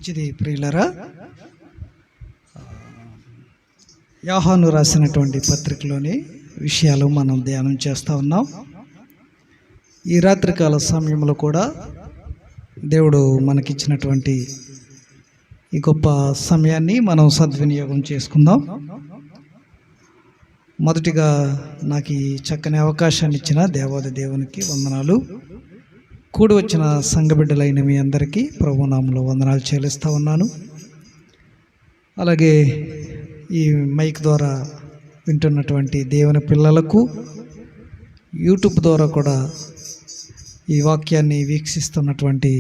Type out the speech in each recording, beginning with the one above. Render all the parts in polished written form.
మంచిది ప్రియులరా. యోహాను రాసినటువంటి పత్రికలోని విషయాలు మనం ధ్యానం చేస్తూ ఉన్నాం. ఈ రాత్రికాల సమయంలో కూడా దేవుడు మనకిచ్చినటువంటి ఈ గొప్ప సమయాన్ని మనం సద్వినియోగం చేసుకుందాం. మొదటిగా నాకు ఈ చక్కని అవకాశాన్ని ఇచ్చిన దేవాది దేవునికి వందనాలు. కూడి వచ్చిన సంఘ బిడ్డలైన మీ అందరికీ ప్రభునామంలో వందనాలు చెల్లిస్తూ ఉన్నాను. అలాగే ఈ మైక్ ద్వారా వింటున్నటువంటి దేవుని పిల్లలకు, యూట్యూబ్ ద్వారా కూడా ఈ వాక్యాన్ని వీక్షిస్తున్నటువంటి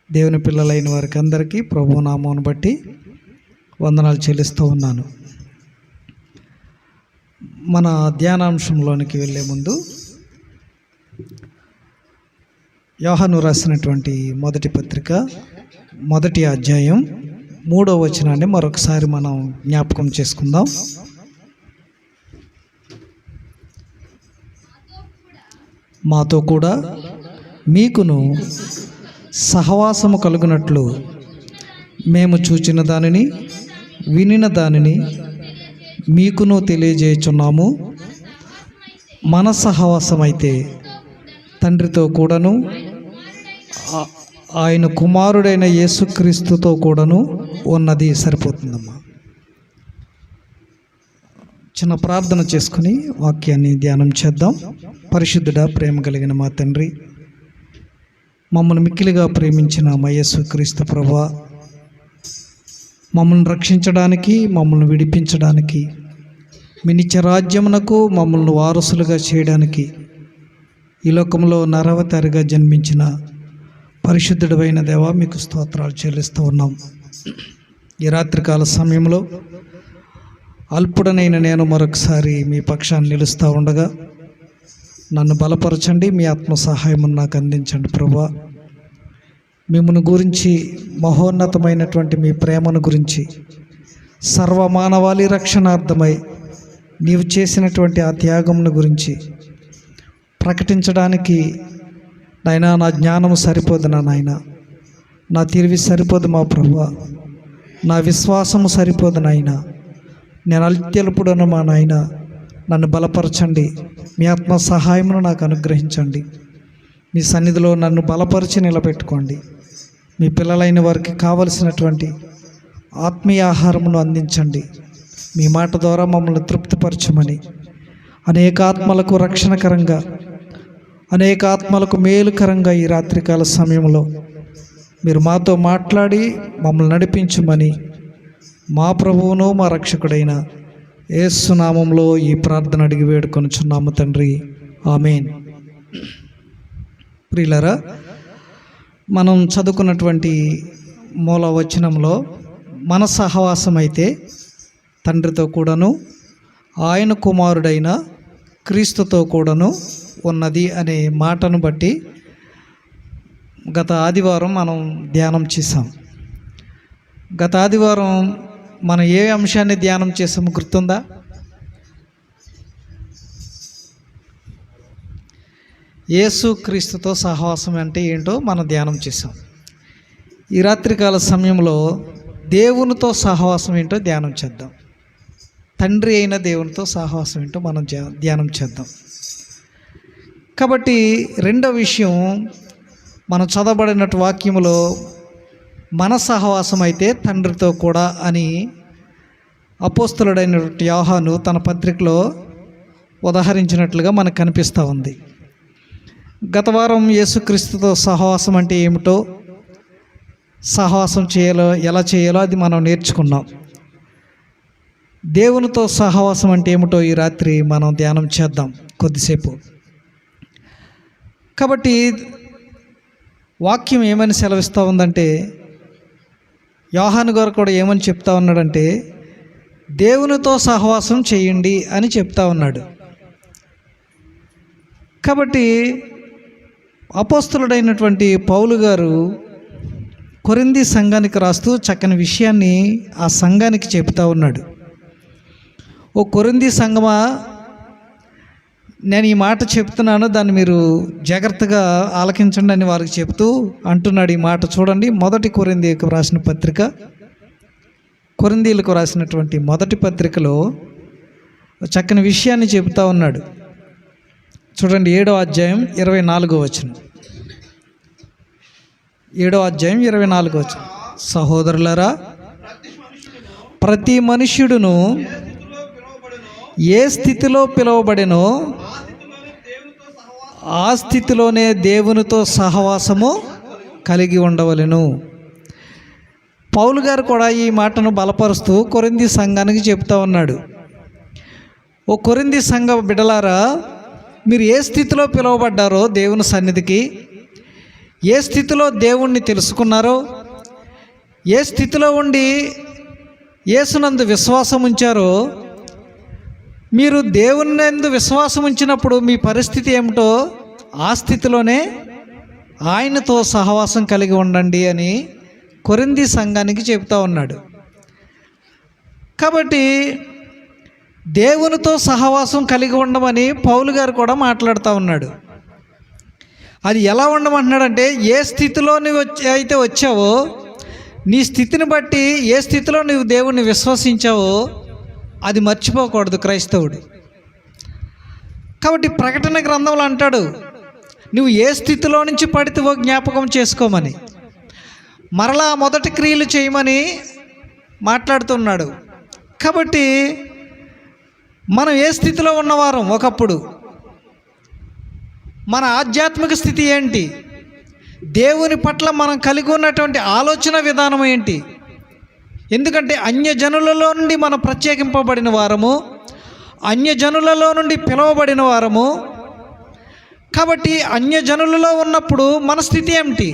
దేవుని పిల్లలైన వారికి అందరికీ ప్రభునామాన్ని బట్టి వందనాలు చెల్లిస్తూ ఉన్నాను. మన ధ్యానాంశంలోనికి వెళ్ళే ముందు యోహాను రాసినటువంటి మొదటి పత్రిక 1వ అధ్యాయం 3వ వచనాన్ని మరొకసారి మనం జ్ఞాపకం చేసుకుందాం. మాతో కూడా మీకును సహవాసము కలుగునట్లు మేము చూచిన దానిని వినిన దానిని మీకును తెలియజేయుచున్నాము. మన సహవాసమైతే తండ్రితో కూడాను ఆయన కుమారుడైన యేసుక్రీస్తుతో కూడాను ఉన్నది. సరిపోతుందమ్మా. చిన్న ప్రార్థన చేసుకుని వాక్యాన్ని ధ్యానం చేద్దాం. పరిశుద్ధుడా, ప్రేమ కలిగిన మా తండ్రి, మమ్మల్ని మిక్కిలిగా ప్రేమించిన మా యేసుక్రీస్తు ప్రభువా, మమ్మల్ని రక్షించడానికి, మమ్మల్ని విడిపించడానికి, మీ నిత్య రాజ్యమునకు మమ్మల్ని వారసులుగా చేయడానికి ఈ లోకంలో నరవతారిగా జన్మించిన పరిశుద్ధుడైన దేవా, మీకు స్తోత్రాలు చెల్లిస్తూ ఉన్నాం. ఈ రాత్రికాల సమయంలో అల్పుడనైన నేను మరొకసారి మీ పక్షాన్ని నిలుస్తూ ఉండగా నన్ను బలపరచండి, మీ ఆత్మ సహాయం నాకు అందించండి ప్రభువా. మిమ్మల్ని గురించి, మహోన్నతమైనటువంటి మీ ప్రేమను గురించి, సర్వమానవాళి రక్షణార్థమై నీవు చేసినటువంటి ఆ త్యాగమును గురించి ప్రకటించడానికి నాయనా నా జ్ఞానము సరిపోదు, నాయన నా తెలివి సరిపోదు మా ప్రభువా, నా విశ్వాసము సరిపోదు నాయన. నేను అల్తెలుపుడను మా నాయన, నన్ను బలపరచండి, మీ ఆత్మ సహాయమును నాకు అనుగ్రహించండి. మీ సన్నిధిలో నన్ను బలపరిచి నిలబెట్టుకోండి. మీ పిల్లలైన వారికి కావలసినటువంటి ఆత్మీయ ఆహారమును అందించండి. మీ మాట ద్వారా మమ్మల్ని తృప్తిపరచమని, అనేక ఆత్మలకు రక్షణకరంగా, అనేక ఆత్మలకు మేలుకరంగా ఈ రాత్రికాల సమయంలో మీరు మాతో మాట్లాడి మమ్మల్ని నడిపించమని మా ప్రభువును మా రక్షకుడైన యేసు నామములో ఈ ప్రార్థన అడిగి వేడుకొనుచున్నాము తండ్రి, ఆమేన్. ప్రియులారా, మనం చదువుకున్నటువంటి మూల వచనంలో మన సహవాసం అయితే తండ్రితో కూడాను ఆయన కుమారుడైన క్రీస్తుతో కూడాను ఉన్నది అనే మాటను బట్టి గత ఆదివారం మనం ధ్యానం చేసాం. గత ఆదివారం మనం ఏ అంశాన్ని ధ్యానం చేసాము గుర్తుందా? యేసు క్రీస్తుతో సహవాసం అంటే ఏంటో మనం ధ్యానం చేసాం. ఈ రాత్రికాల సమయంలో దేవునితో సహవాసం ఏంటో ధ్యానం చేద్దాం. తండ్రి అయిన దేవునితో సహవాసం ఏంటో మనం ధ్యానం చేద్దాం. కాబట్టి రెండో విషయం, మనం చదవబడినట్టు వాక్యములో మన సహవాసం అయితే తండ్రితో కూడా అని అపోస్తలుడైనటువంటి యోహాను తన పత్రికలో ఉదహరించినట్లుగా మనకు కనిపిస్తూ ఉంది. గత వారం యేసుక్రీస్తుతో సహవాసం అంటే ఏమిటో, సహవాసం ఎలా చేయాలో అది మనం నేర్చుకున్నాం. దేవునితో సహవాసం అంటే ఏమిటో ఈ రాత్రి మనం ధ్యానం చేద్దాం కొద్దిసేపు. కాబట్టి వాక్యం ఏమని సెలవిస్తూ ఉందంటే, యోహాను గారు కూడా ఏమని చెప్తా ఉన్నాడంటే, దేవునితో సహవాసం చేయండి అని చెప్తా ఉన్నాడు. కాబట్టి అపోస్తలుడైనటువంటి పౌలు గారు కొరింథీ సంఘానికి రాస్తూ చక్కని విషయాన్ని ఆ సంఘానికి చెప్తా ఉన్నాడు. ఓ కొరింథీ సంఘమా, నేను ఈ మాట చెప్తున్నాను, దాన్ని మీరు జాగ్రత్తగా ఆలకించండి అని వారికి చెప్తూ అంటున్నాడు ఈ మాట. చూడండి, మొదటి కొరింథీయులకు రాసిన పత్రిక, కొరింథీయులకు రాసినటువంటి మొదటి పత్రికలో చక్కని విషయాన్ని చెబుతూ ఉన్నాడు. చూడండి, 7వ అధ్యాయం 24వ వచనం. 7వ అధ్యాయం 24వ వచనం. సహోదరులారా, ప్రతి మనుష్యుడును ఏ స్థితిలో పిలువబడినో ఆ స్థితిలోనే దేవునితో సహవాసము కలిగి ఉండవలెను. పౌలు గారు కూడా ఈ మాటను బలపరుస్తూ కొరింథీ సంఘానికి చెప్తా ఉన్నాడు. ఓ కొరింథీ సంఘ బిడ్డలారా, మీరు ఏ స్థితిలో పిలువబడ్డారో దేవుని సన్నిధికి, ఏ స్థితిలో దేవుణ్ణి తెలుసుకున్నారో, ఏ స్థితిలో ఉండి యేసునందు విశ్వాసం ఉంచారో, మీరు దేవుని యందు విశ్వాసం ఉంచినప్పుడు మీ పరిస్థితి ఏమిటో ఆ స్థితిలోనే ఆయనతో సహవాసం కలిగి ఉండండి అని కొరింథీ సంఘానికి చెప్తా ఉన్నాడు. కాబట్టి దేవునితో సహవాసం కలిగి ఉండమని పౌలు గారు కూడా మాట్లాడుతూ ఉన్నాడు. అది ఎలా ఉండమంటున్నాడంటే, ఏ స్థితిలో నువ్వు అయితే వచ్చావో నీ స్థితిని బట్టి, ఏ స్థితిలో నువ్వు దేవుణ్ణి విశ్వసించావో అది మర్చిపోకూడదు క్రైస్తవుడు. కాబట్టి ప్రకటన గ్రంథంలో అంటాడు, నువ్వు ఏ స్థితిలో నుంచి పడితేవో జ్ఞాపకం చేసుకోమని, మరలా మొదటి క్రియలు చేయమని మాట్లాడుతున్నాడు. కాబట్టి మనం ఏ స్థితిలో ఉన్నవారం ఒకప్పుడు, మన ఆధ్యాత్మిక స్థితి ఏంటి, దేవుని పట్ల మనం కలిగి ఉన్నటువంటి ఆలోచన విధానం ఏంటి? ఎందుకంటే అన్యజనులలో నుండి మనం ప్రత్యేకింపబడిన వారము, అన్యజనులలో నుండి పిలువబడిన వారము. కాబట్టి అన్యజనులలో ఉన్నప్పుడు మన స్థితి ఏమిటి?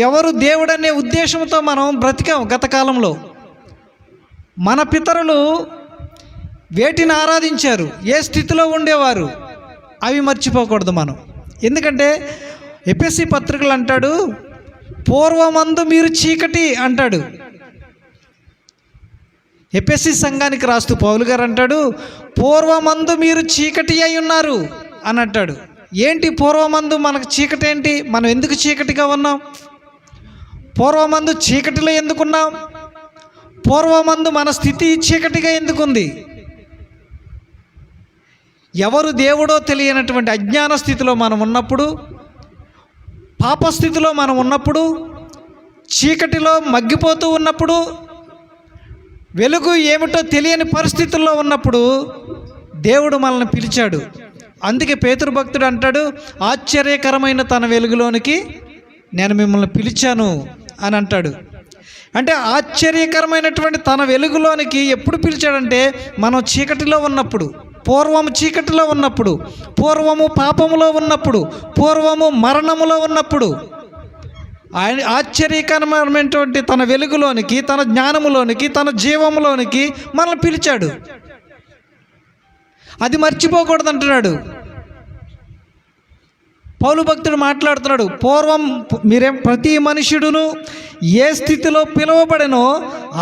ఎవరు దేవుడనే ఉద్దేశంతో మనం బ్రతికాం గత కాలంలో. మన పితరులు వేటిని ఆరాధించారు, ఏ స్థితిలో ఉండేవారు, అవి మర్చిపోకూడదు మనం. ఎందుకంటే ఎఫెసీ పత్రికలు అంటాడు, పూర్వమందు మీరు చీకటి అంటాడు. ఎఫెసీ సంఘానికి రాస్తూ పౌలు గారు అంటాడు, పూర్వమందు మీరు చీకటి అయి ఉన్నారు అని అంటాడు. ఏంటి పూర్వమందు మనకు చీకటి ఏంటి? మనం ఎందుకు చీకటిగా ఉన్నాం? పూర్వమందు చీకటిలో ఎందుకున్నాం? పూర్వమందు మన స్థితి చీకటిగా ఎందుకుంది? ఎవరు దేవుడో తెలియనటువంటి అజ్ఞాన స్థితిలో మనం ఉన్నప్పుడు, పాపస్థితిలో మనం ఉన్నప్పుడు, చీకటిలో మగ్గిపోతూ ఉన్నప్పుడు, వెలుగు ఏమిటో తెలియని పరిస్థితుల్లో ఉన్నప్పుడు దేవుడు మనల్ని పిలిచాడు. అందుకే పేతురు భక్తుడు అంటాడు, ఆశ్చర్యకరమైన తన వెలుగులోనికి నేను మిమ్మల్ని పిలిచాను అని అంటాడు. అంటే ఆశ్చర్యకరమైనటువంటి తన వెలుగులోనికి ఎప్పుడు పిలిచాడంటే, మనం చీకటిలో ఉన్నప్పుడు, పూర్వము చీకటిలో ఉన్నప్పుడు, పూర్వము పాపములో ఉన్నప్పుడు, పూర్వము మరణములో ఉన్నప్పుడు ఆయన ఆశ్చర్యకరమైనటువంటి తన వెలుగులోనికి, తన జ్ఞానములోనికి, తన జీవములోనికి మనల్ని పిలిచాడు. అది మర్చిపోకూడదు అంటున్నాడు పౌలు భక్తుడు. మాట్లాడుతున్నాడు, పూర్వం ప్రతి మనుష్యుడును ఏ స్థితిలో పిలువబడినో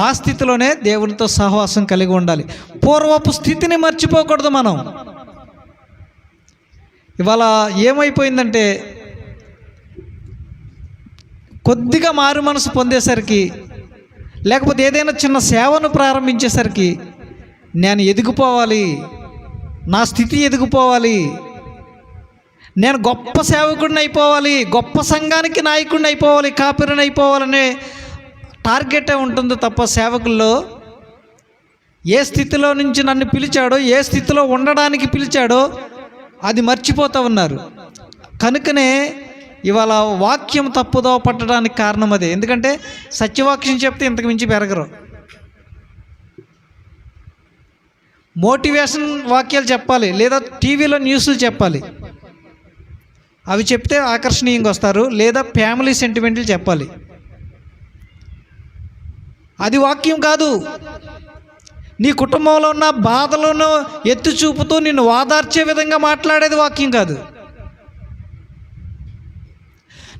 ఆ స్థితిలోనే దేవునితో సహవాసం కలిగి ఉండాలి. పూర్వపు స్థితిని మర్చిపోకూడదు మనం. ఇవాళ ఏమైపోయిందంటే, కొద్దిగా మారు మనసు పొందేసరికి, లేకపోతే ఏదైనా చిన్న సేవను ప్రారంభించేసరికి నేను ఎదిగిపోవాలి, నా స్థితి ఎదిగిపోవాలి, నేను గొప్ప సేవకుడిని అయిపోవాలి, గొప్ప సంఘానికి నాయకుడిని అయిపోవాలి, కాపరిని అయిపోవాలనే టార్గెటే ఉంటుంది తప్ప సేవకుల్లో ఏ స్థితిలో నుంచి నన్ను పిలిచాడో, ఏ స్థితిలో ఉండడానికి పిలిచాడో అది మర్చిపోతూ ఉన్నారు. కనుకనే ఇవాళ వాక్యం తప్పుదో పట్టడానికి కారణం అదే. ఎందుకంటే సత్యవాక్యం చెప్తే ఇంతకు మించి పెరగరు. మోటివేషన్ వాక్యాలు చెప్పాలి, లేదా టీవీలో న్యూస్లు చెప్పాలి, అవి చెప్తే ఆకర్షణీయంగా వస్తారు. లేదా ఫ్యామిలీ సెంటిమెంట్లు చెప్పాలి, అది వాక్యం కాదు. నీ కుటుంబంలో ఉన్న బాధలను ఎత్తి చూపుతూ నిన్ను వాదార్చే విధంగా మాట్లాడేది వాక్యం కాదు.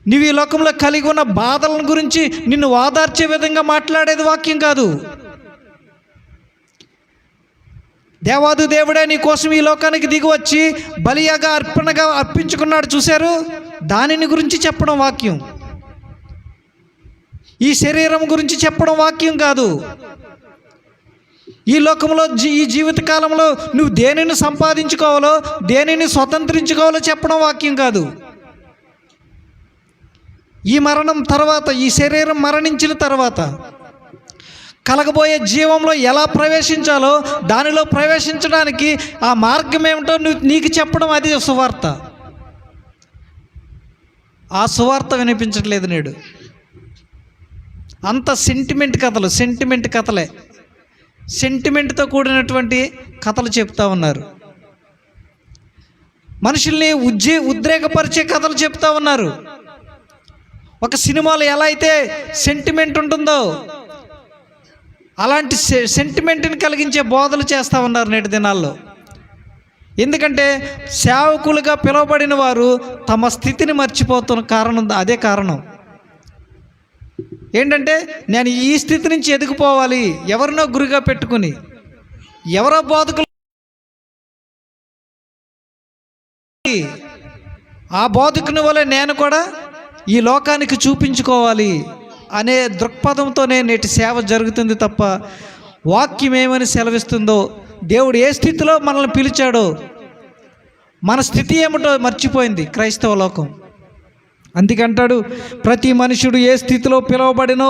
నీవు ఈ లోకంలో కలిగి ఉన్న బాధలను గురించి నిన్ను వాదార్చే విధంగా మాట్లాడేది వాక్యం కాదు. దేవాది దేవుడే నీ కోసం ఈ లోకానికి దిగి వచ్చి బలియాగా అర్పణగా అర్పించుకున్నాడు. చూశారు? దానిని గురించి చెప్పడం వాక్యం. ఈ శరీరం గురించి చెప్పడం వాక్యం కాదు. ఈ లోకంలో ఈ జీవిత కాలంలో నువ్వు దేనిని సంపాదించుకోవాలో, దేనిని స్వతంత్రించుకోవాలో చెప్పడం వాక్యం కాదు. ఈ మరణం తర్వాత, ఈ శరీరం మరణించిన తర్వాత కలగబోయే జీవంలో ఎలా ప్రవేశించాలో, దానిలో ప్రవేశించడానికి ఆ మార్గం ఏమిటో నీకు చెప్పడం, అది సువార్త. ఆ సువార్త వినిపించట్లేదు నేడు. అంత సెంటిమెంట్ కథలే, సెంటిమెంట్తో కూడినటువంటి కథలు చెప్తా ఉన్నారు. మనుషుల్ని ఉద్రేకపరిచే కథలు చెప్తా ఉన్నారు. ఒక సినిమాలో ఎలా అయితే సెంటిమెంట్ ఉంటుందో అలాంటి సెంటిమెంట్ని కలిగించే బోధలు చేస్తూ ఉన్నారు నేటి దినాల్లో. ఎందుకంటే సేవకులుగా పిలువబడిన వారు తమ స్థితిని మర్చిపోతున్న కారణం అదే కారణం. ఏంటంటే నేను ఈ స్థితి నుంచి ఎదిగిపోవాలి, ఎవరినో గురిగా పెట్టుకుని, ఎవరో బోధకులు ఆ బోధకుని వలె నేను కూడా ఈ లోకానికి చూపించుకోవాలి అనే దృక్పథంతోనే నేటి సేవ జరుగుతుంది తప్ప, వాక్యం ఏమని సెలవిస్తుందో, దేవుడు ఏ స్థితిలో మనల్ని పిలిచాడో, మన స్థితి ఏమిటో మర్చిపోయింది క్రైస్తవ లోకం. అందుకంటాడు, ప్రతి మనుషుడు ఏ స్థితిలో పిలువబడినో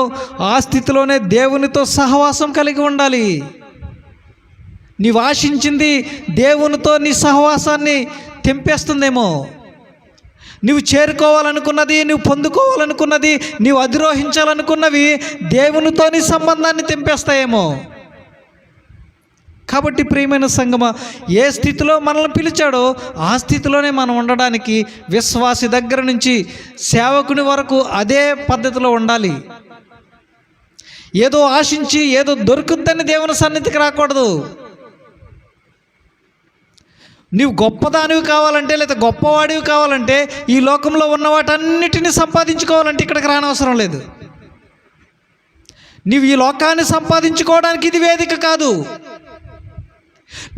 ఆ స్థితిలోనే దేవునితో సహవాసం కలిగి ఉండాలి. నీవు ఆశించింది దేవునితో నీ సహవాసాన్ని తెంపేస్తుందేమో. నువ్వు చేరుకోవాలనుకున్నది, నువ్వు పొందుకోవాలనుకున్నది, నువ్వు అధిరోహించాలనుకున్నవి దేవునితో నీ సంబంధాన్ని తెంపేస్తాయేమో. కాబట్టి ప్రియమైన సంగమా, ఏ స్థితిలో మనల్ని పిలిచాడో ఆ స్థితిలోనే మనం ఉండడానికి విశ్వాసి దగ్గర నుంచి సేవకుని వరకు అదే పద్ధతిలో ఉండాలి. ఏదో ఆశించి ఏదో దొరుకుద్దని దేవుని సన్నిధికి రాకూడదు. నీవు గొప్పదానివి కావాలంటే, లేదా గొప్పవాడివి కావాలంటే, ఈ లోకంలో ఉన్న వాటన్నిటిని సంపాదించుకోవాలంటే ఇక్కడికి రానవసరం లేదు. నీవు ఈ లోకాన్ని సంపాదించుకోవడానికి ఇది వేదిక కాదు.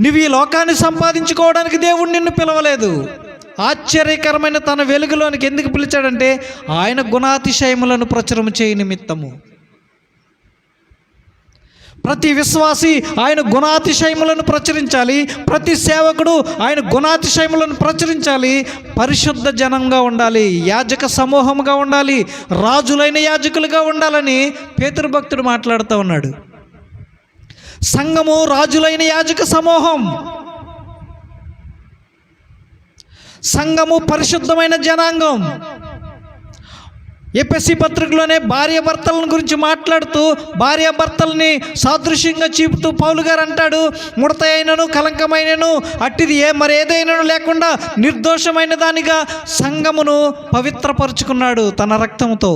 నువ్వు ఈ లోకాన్ని సంపాదించుకోవడానికి దేవుడు నిన్ను పిలవలేదు. ఆశ్చర్యకరమైన తన వెలుగులోనికి ఎందుకు పిలిచాడంటే ఆయన గుణాతిశయములను ప్రచురము చేయ నిమిత్తము. ప్రతి విశ్వాసి ఆయన గుణాతిశయములను ప్రచురించాలి. ప్రతి సేవకుడు ఆయన గుణాతిశయములను ప్రచురించాలి. పరిశుద్ధ జనంగా ఉండాలి, యాజక సమూహంగా ఉండాలి, రాజులైన యాజకులుగా ఉండాలని పేతురు భక్తుడు మాట్లాడుతూ ఉన్నాడు. సంఘము రాజులైన యాజక సమూహం, సంఘము పరిశుద్ధమైన జనాంగం. ఎఫెసీ పత్రికలోనే భార్యాభర్తలను గురించి మాట్లాడుతూ, భార్యాభర్తల్ని సాదృశ్యంగా చూపుతూ పౌలు గారు అంటాడు, ముడత అయినను కలంకమైనను అట్టిది మరేదైనను లేకుండా నిర్దోషమైన దానిగా సంఘమును పవిత్రపరుచుకున్నాడు తన రక్తంతో.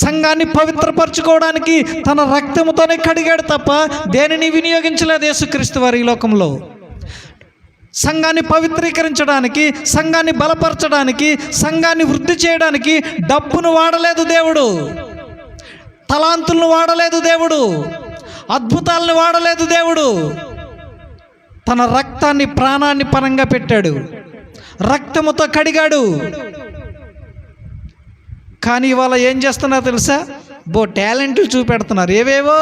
సంఘాన్ని పవిత్రపరచుకోవడానికి తన రక్తముతోనే కడిగాడు తప్ప దేనిని వినియోగించలేదు యేసుక్రీస్తు వారి ఈ లోకంలో. సంఘాన్ని పవిత్రీకరించడానికి, సంఘాన్ని బలపరచడానికి, సంఘాన్ని వృద్ధి చేయడానికి డబ్బును వాడలేదు దేవుడు, తలాంతులను వాడలేదు దేవుడు, అద్భుతాలను వాడలేదు దేవుడు. తన రక్తాన్ని, ప్రాణాన్ని పరంగా పెట్టాడు, రక్తముతో కడిగాడు. కానీ ఇవాళ ఏం చేస్తున్నారు తెలుసా? టాలెంట్లు చూపెడుతున్నారు, ఏవేవో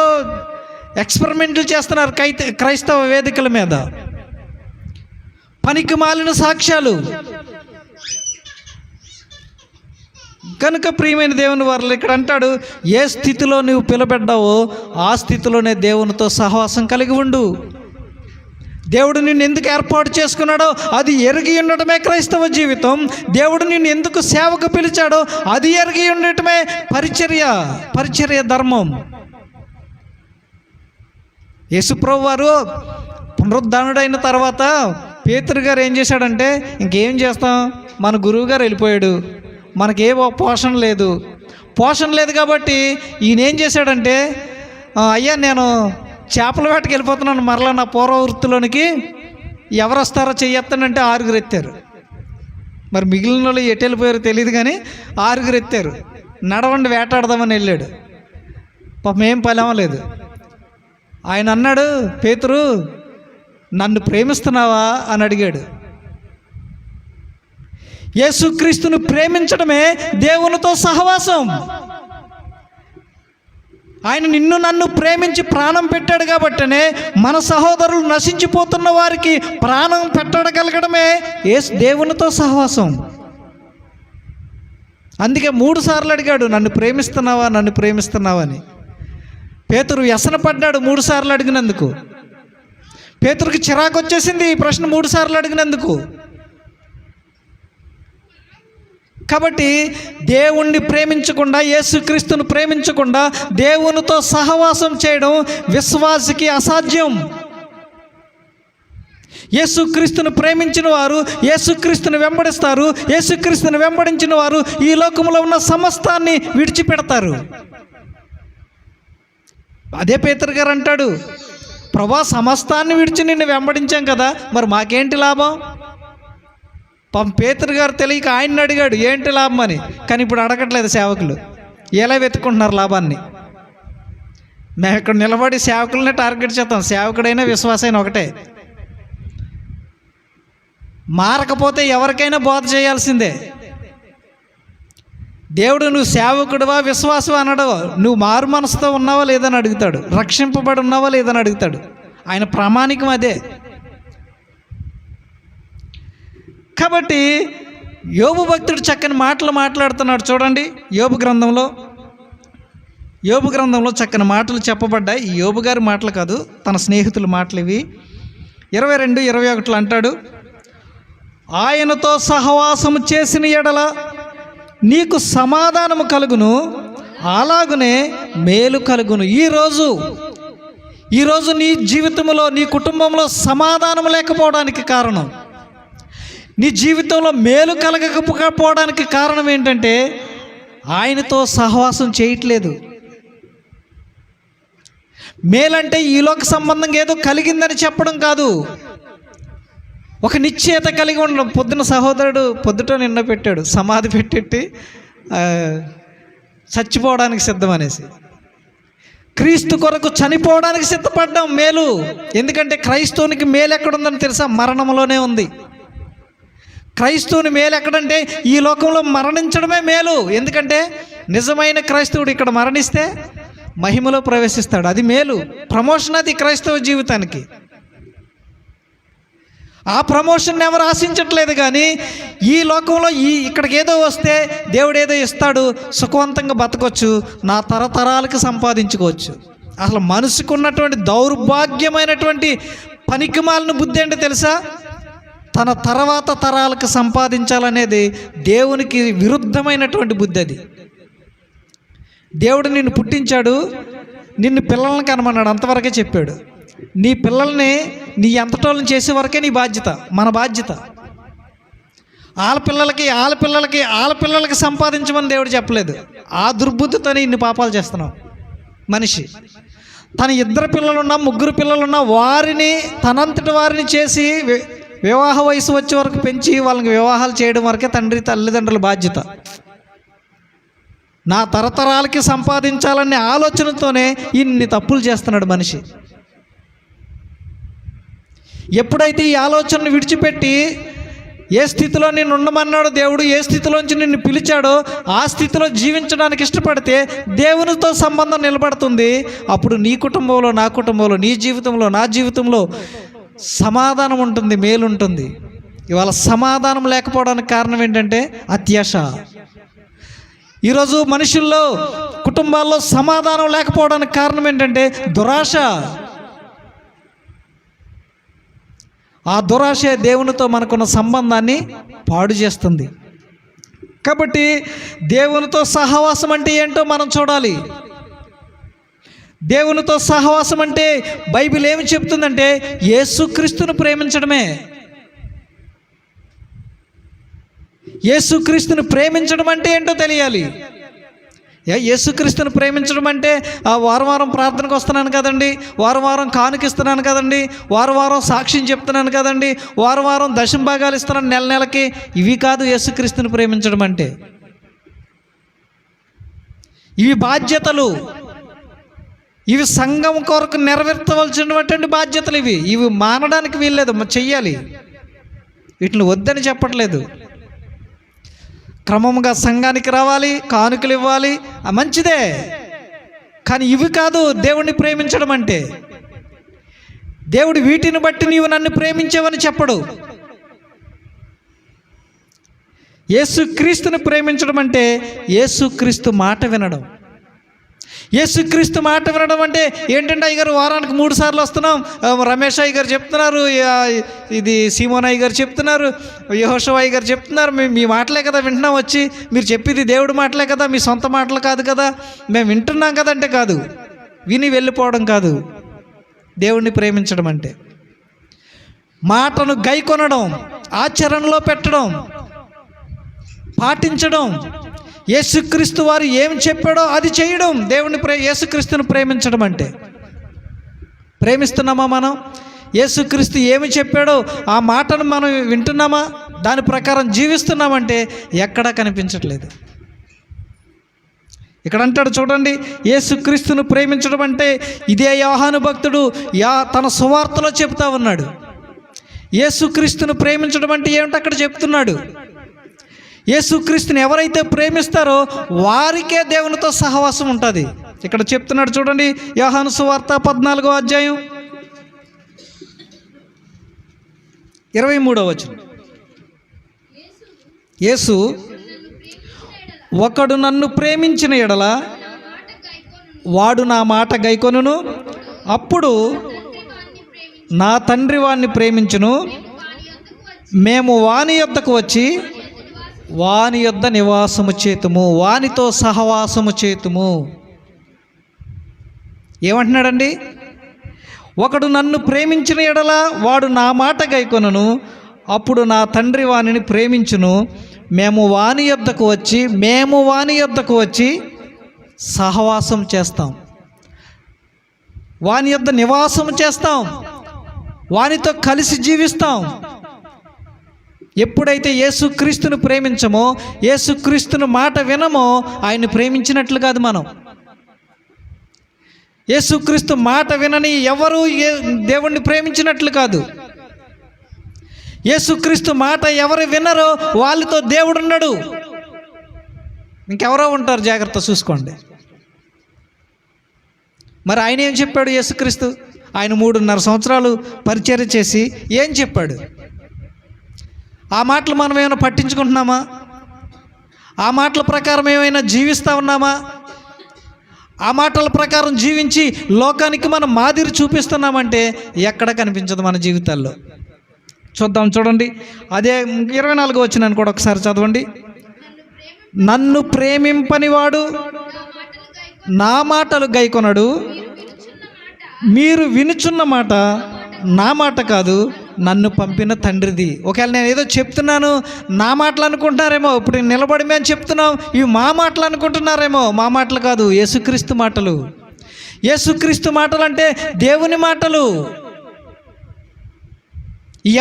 ఎక్స్పెరిమెంట్లు చేస్తున్నారు క్రైస్తవ వేదికల మీద. పనికి మాలిన సాక్ష్యాలు. కనుక ప్రియమైన దేవుని వారు ఇక్కడ అంటాడు, ఏ స్థితిలో నువ్వు పిలబడ్డావో ఆ స్థితిలోనే దేవునితో సహవాసం కలిగి ఉండు. దేవుడు నిన్ను ఎందుకు ఏర్పాటు చేసుకున్నాడో అది ఎరిగి ఉండటమే క్రైస్తవ జీవితం. దేవుడు నిన్ను ఎందుకు సేవకు పిలిచాడో అది ఎరిగి ఉండటమే పరిచర్య ధర్మం. యేసుప్రభువు వారు పునరుద్ధానుడైన తర్వాత పేతురు గారు ఏం చేశాడంటే, ఇంకేం చేస్తాం, మన గురువు గారు వెళ్ళిపోయాడు, మనకే పోషణ లేదు కాబట్టి ఈయన ఏం చేశాడంటే, అయ్యా నేను చేపల వేటకి వెళ్ళిపోతున్నాను, మరలా నా పూర్వ వృత్తిలోనికి ఎవరు వస్తారో చెయ్యొత్తానంటే 6 ఎత్తారు. మరి మిగిలిన వాళ్ళు ఎటు వెళ్ళిపోయారో తెలియదు కానీ 6 ఎత్తారు. నడవండి వేటాడదామని వెళ్ళాడు. పాపం ఏం పని అవ్వలేదు. ఆయన అన్నాడు, పేతురు నన్ను ప్రేమిస్తున్నావా అని అడిగాడు. యేసుక్రీస్తును ప్రేమించడమే దేవునితో సహవాసం. ఆయన నిన్ను నన్ను ప్రేమించి ప్రాణం పెట్టాడు కాబట్టనే మన సహోదరులు నశించిపోతున్న వారికి ప్రాణం పెట్టగలగడమే దేవునితో సహవాసం. అందుకే 3 సార్లు అడిగాడు, నన్ను ప్రేమిస్తున్నావా, నన్ను ప్రేమిస్తున్నావా అని. పేతురు వ్యసనపడ్డాడు 3 సార్లు అడిగినందుకు. పేతురుకి చిరాకు వచ్చేసింది ఈ ప్రశ్న 3 సార్లు అడిగినందుకు. కాబట్టి దేవుణ్ణి ప్రేమించకుండా, యేసుక్రీస్తును ప్రేమించకుండా దేవునితో సహవాసం చేయడం విశ్వాసికి అసాధ్యం. యేసుక్రీస్తును ప్రేమించిన వారు యేసుక్రీస్తును వెంబడిస్తారు. యేసుక్రీస్తును వెంబడించిన వారు ఈ లోకంలో ఉన్న సమస్తాన్ని విడిచిపెడతారు. అదే పేతురు గారు అంటాడు, ప్రభా సమస్తాన్ని విడిచి నిన్ను వెంబడించాం కదా, మరి మాకేంటి లాభం? పేతురు గారు తెలియక ఆయన్ని అడిగాడు ఏంటి లాభం అని. కానీ ఇప్పుడు అడగట్లేదు సేవకులు, ఎలా వెతుకుంటున్నారు లాభాన్ని. మేము ఇక్కడ నిలబడి సేవకులనే టార్గెట్ చేస్తాం. సేవకుడైనా విశ్వాసైనా ఒకటే. మారకపోతే ఎవరికైనా బోధ చేయాల్సిందే. దేవుడు నువ్వు సేవకుడివా విశ్వాసవా అనడు. నువ్వు మారు మనసుతో ఉన్నావా లేదని అడుగుతాడు. రక్షింపబడి ఉన్నావా లేదని అడుగుతాడు. ఆయన ప్రామాణికం అదే. కాబట్టి యోబు భక్తుడు చక్కని మాటలు మాట్లాడుతున్నాడు చూడండి. యోబు గ్రంథంలో చక్కని మాటలు చెప్పబడ్డాయి. ఈ యోబు గారి మాటలు కాదు, తన స్నేహితుల మాటలు ఇవి. 22-21 అంటాడు, ఆయనతో సహవాసము చేసిన ఎడల నీకు సమాధానము కలుగును, అలాగునే మేలు కలుగును. ఈరోజు నీ జీవితంలో, నీ కుటుంబంలో సమాధానం లేకపోవడానికి కారణం, నీ జీవితంలో మేలు కలగకపోవడానికి కారణం ఏంటంటే ఆయనతో సహవాసం చేయట్లేదు. మేలంటే ఈ లోక సంబంధంగా ఏదో కలిగిందని చెప్పడం కాదు, ఒక నిశ్చయత కలిగి ఉండడం. పొద్దున సహోదరుడు పొద్దుట నిన్న పెట్టాడు, సమాధి పెట్టెట్టి చచ్చిపోవడానికి సిద్ధం అనేసి. క్రీస్తు కొరకు చనిపోవడానికి సిద్ధపడ్డాం మేలు. ఎందుకంటే క్రైస్తవునికి మేలు ఎక్కడుందని తెలుసా? మరణంలోనే ఉంది. క్రైస్తవుని మేలు ఎక్కడంటే ఈ లోకంలో మరణించడమే మేలు. ఎందుకంటే నిజమైన క్రైస్తవుడు ఇక్కడ మరణిస్తే మహిమలో ప్రవేశిస్తాడు. అది మేలు, ప్రమోషన్. అది క్రైస్తవ జీవితానికి. ఆ ప్రమోషన్ ఎవరు ఆశించట్లేదు. కానీ ఈ లోకంలో ఇక్కడికి ఏదో వస్తే దేవుడు ఏదో ఇస్తాడు, సుఖవంతంగా బతకొచ్చు, నా తరతరాలకు సంపాదించుకోవచ్చు. అసలు మనసుకు ఉన్నటువంటి దౌర్భాగ్యమైనటువంటి పనికిమాలిన బుద్ధి ఏంటో తెలుసా? తన తర్వాత తరాలకు సంపాదించాలనేది దేవునికి విరుద్ధమైనటువంటి బుద్ధి. అది దేవుడు నిన్ను పుట్టించాడు, నిన్ను పిల్లల్ని కనమన్నాడు, అంతవరకే చెప్పాడు. నీ పిల్లల్ని నీ ఎంతటోళ్ళని చేసే వరకే నీ బాధ్యత, మన బాధ్యత. ఆడపిల్లలకి సంపాదించమని దేవుడు చెప్పలేదు. ఆ దుర్బుద్ధితోనే ఇన్ని పాపాలు చేస్తున్నావు. మనిషి తన 2 పిల్లలున్నా 3 పిల్లలున్నా వారిని తనంతటి వారిని చేసి వివాహ వయసు వచ్చే వరకు పెంచి వాళ్ళకి వివాహాలు చేయడం వరకే తల్లిదండ్రుల బాధ్యత. నా తరతరాలకి సంపాదించాలనే ఆలోచనతోనే ఇన్ని తప్పులు చేస్తున్నాడు మనిషి. ఎప్పుడైతే ఈ ఆలోచనను విడిచిపెట్టి ఏ స్థితిలో నిన్ను ఉండమన్నాడో దేవుడు, ఏ స్థితిలోంచి నిన్ను పిలిచాడో ఆ స్థితిలో జీవించడానికి ఇష్టపడితే దేవునితో సంబంధం నిలబడుతుంది. అప్పుడు నీ కుటుంబంలో, నా కుటుంబంలో, నీ జీవితంలో, నా జీవితంలో సమాధానం ఉంటుంది, మేలు ఉంటుంది. ఇవాళ సమాధానం లేకపోవడానికి కారణం ఏంటంటే అత్యాశ. ఈరోజు మనుషుల్లో, కుటుంబాల్లో సమాధానం లేకపోవడానికి కారణం ఏంటంటే దురాశ. ఆ దురాశే దేవునితో మనకున్న సంబంధాన్ని పాడు చేస్తుంది. కాబట్టి దేవునితో సహవాసం అంటే ఏంటో మనం చూడాలి. దేవునితో సహవాసం అంటే బైబిల్ ఏమి చెప్తుందంటే యేసుక్రీస్తును ప్రేమించడమే. యేసుక్రీస్తును ప్రేమించడం అంటే ఏంటో తెలియాలి. యేసుక్రీస్తును ప్రేమించడం అంటే వారం ప్రార్థనకు వస్తున్నాను కదండి, వారం కానుకిస్తున్నాను కదండి, వారం సాక్ష్యం చెప్తున్నాను కదండి, వారం దశమ భాగాలు ఇస్తున్నాను నెలకి. ఇవి కాదు యేసుక్రీస్తును ప్రేమించడం అంటే. ఇవి బాధ్యతలు. ఇవి సంఘం కొరకు నెరవేర్చవలసినటువంటి బాధ్యతలు. ఇవి మానడానికి వీల్లేదు, చెయ్యాలి. వీటిని వద్దని చెప్పట్లేదు. క్రమంగా సంఘానికి రావాలి, కానుకలు ఇవ్వాలి, మంచిదే. కానీ ఇవి కాదు దేవుణ్ణి ప్రేమించడం అంటే. దేవుడు వీటిని బట్టి నీవు నన్ను ప్రేమించావని చెప్పడు. యేసుక్రీస్తుని ప్రేమించడం అంటే యేసుక్రీస్తు మాట వినడం. యేసుక్రీస్తు మాట వినడం అంటే ఏంటంటే, అయ్యగారు వారానికి 3 సార్లు వస్తున్నాం, రమేష్ అయ్య గారు చెప్తున్నారు, ఇది సీమోన్ అయ్య గారు చెప్తున్నారు, యెహోషువ అయ్య గారు చెప్తున్నారు, మీ మాటలే కదా వింటున్నాం, వచ్చి మీరు చెప్పేది దేవుడి మాటలే కదా, మీ సొంత మాటలు కాదు కదా, మేము వింటున్నాం కదంటే కాదు. విని వెళ్ళిపోవడం కాదు దేవుణ్ణి ప్రేమించడం అంటే. మాటను గైకొనడం, ఆచరణలో పెట్టడం, పాటించడం, యేసుక్రీస్తు వారు ఏం చెప్పాడో అది చేయడం దేవుణ్ణి యేసుక్రీస్తుని ప్రేమించడం అంటే. ప్రేమిస్తున్నామా మనం? యేసుక్రీస్తు ఏమి చెప్పాడో ఆ మాటను మనం వింటున్నామా? దాని ప్రకారం జీవిస్తున్నామంటే ఎక్కడా కనిపించట్లేదు. ఇక్కడ అంటాడు చూడండి, యేసుక్రీస్తును ప్రేమించడం అంటే ఇదే యోహాను భక్తుడు తన సువార్తలో చెప్తా ఉన్నాడు. యేసుక్రీస్తును ప్రేమించడం అంటే ఏమిటి అక్కడ చెప్తున్నాడు. యేసుక్రీస్తుని ఎవరైతే ప్రేమిస్తారో వారికే దేవునితో సహవాసం ఉంటుంది. ఇక్కడ చెప్తున్నాడు చూడండి, యోహాను సువార్త 14వ అధ్యాయం 23వ వచనం. యేసు, ఒకడు నన్ను ప్రేమించిన ఎడల వాడు నా మాట గైకొనును, అప్పుడు నా తండ్రి వాణ్ణి ప్రేమించును, మేము వాని యొద్దకు వచ్చి వాని యొద్ద నివాసము చేతుము, వానితో సహవాసము చేతుము. ఏమంటున్నాడండి? ఒకడు నన్ను ప్రేమించిన ఎడల వాడు నా మాట గైకొనును, అప్పుడు నా తండ్రి వానిని ప్రేమించును, మేము వాని యొద్దకు వచ్చి సహవాసం చేస్తాం, వాని యొద్ద నివాసం చేస్తాం, వానితో కలిసి జీవిస్తాం. ఎప్పుడైతే యేసుక్రీస్తును ప్రేమించమో, యేసుక్రీస్తును మాట వినమో, ఆయన్ని ప్రేమించినట్లు కాదు మనం. యేసుక్రీస్తు మాట వినని ఎవరు దేవుణ్ణి ప్రేమించినట్లు కాదు. యేసుక్రీస్తు మాట ఎవరు వినరో వాళ్ళతో దేవుడు ఉన్నాడు. ఇంకెవరో ఉంటారు, జాగ్రత్త చూసుకోండి. మరి ఆయన ఏం చెప్పాడు? యేసుక్రీస్తు ఆయన 3.5 సంవత్సరాలు పరిచర్య చేసి ఏం చెప్పాడు? ఆ మాటలు మనం ఏమైనా పట్టించుకుంటున్నామా? ఆ మాటల ప్రకారం ఏమైనా జీవిస్తూ ఉన్నామా? ఆ మాటల ప్రకారం జీవించి లోకానికి మనం మాదిరి చూపిస్తున్నామంటే ఎక్కడ కనిపించదు మన జీవితాల్లో. చూడండి, అదే 24వ వచనాన్ని కూడా ఒకసారి చదవండి. నన్ను ప్రేమింపనివాడు నా మాటలు గైకొనడు, మీరు వినుచున్న మాట నా మాట కాదు, నన్ను పంపిన తండ్రిది. ఒకవేళ నేను ఏదో చెప్తున్నాను, నా మాటలు అనుకుంటున్నారేమో, ఇప్పుడు నిలబడి మేము చెప్తున్నాం, ఇవి మా మాటలు అనుకుంటున్నారేమో. మా మాటలు కాదు, యేసుక్రీస్తు మాటలు. యేసుక్రీస్తు మాటలు అంటే దేవుని మాటలు.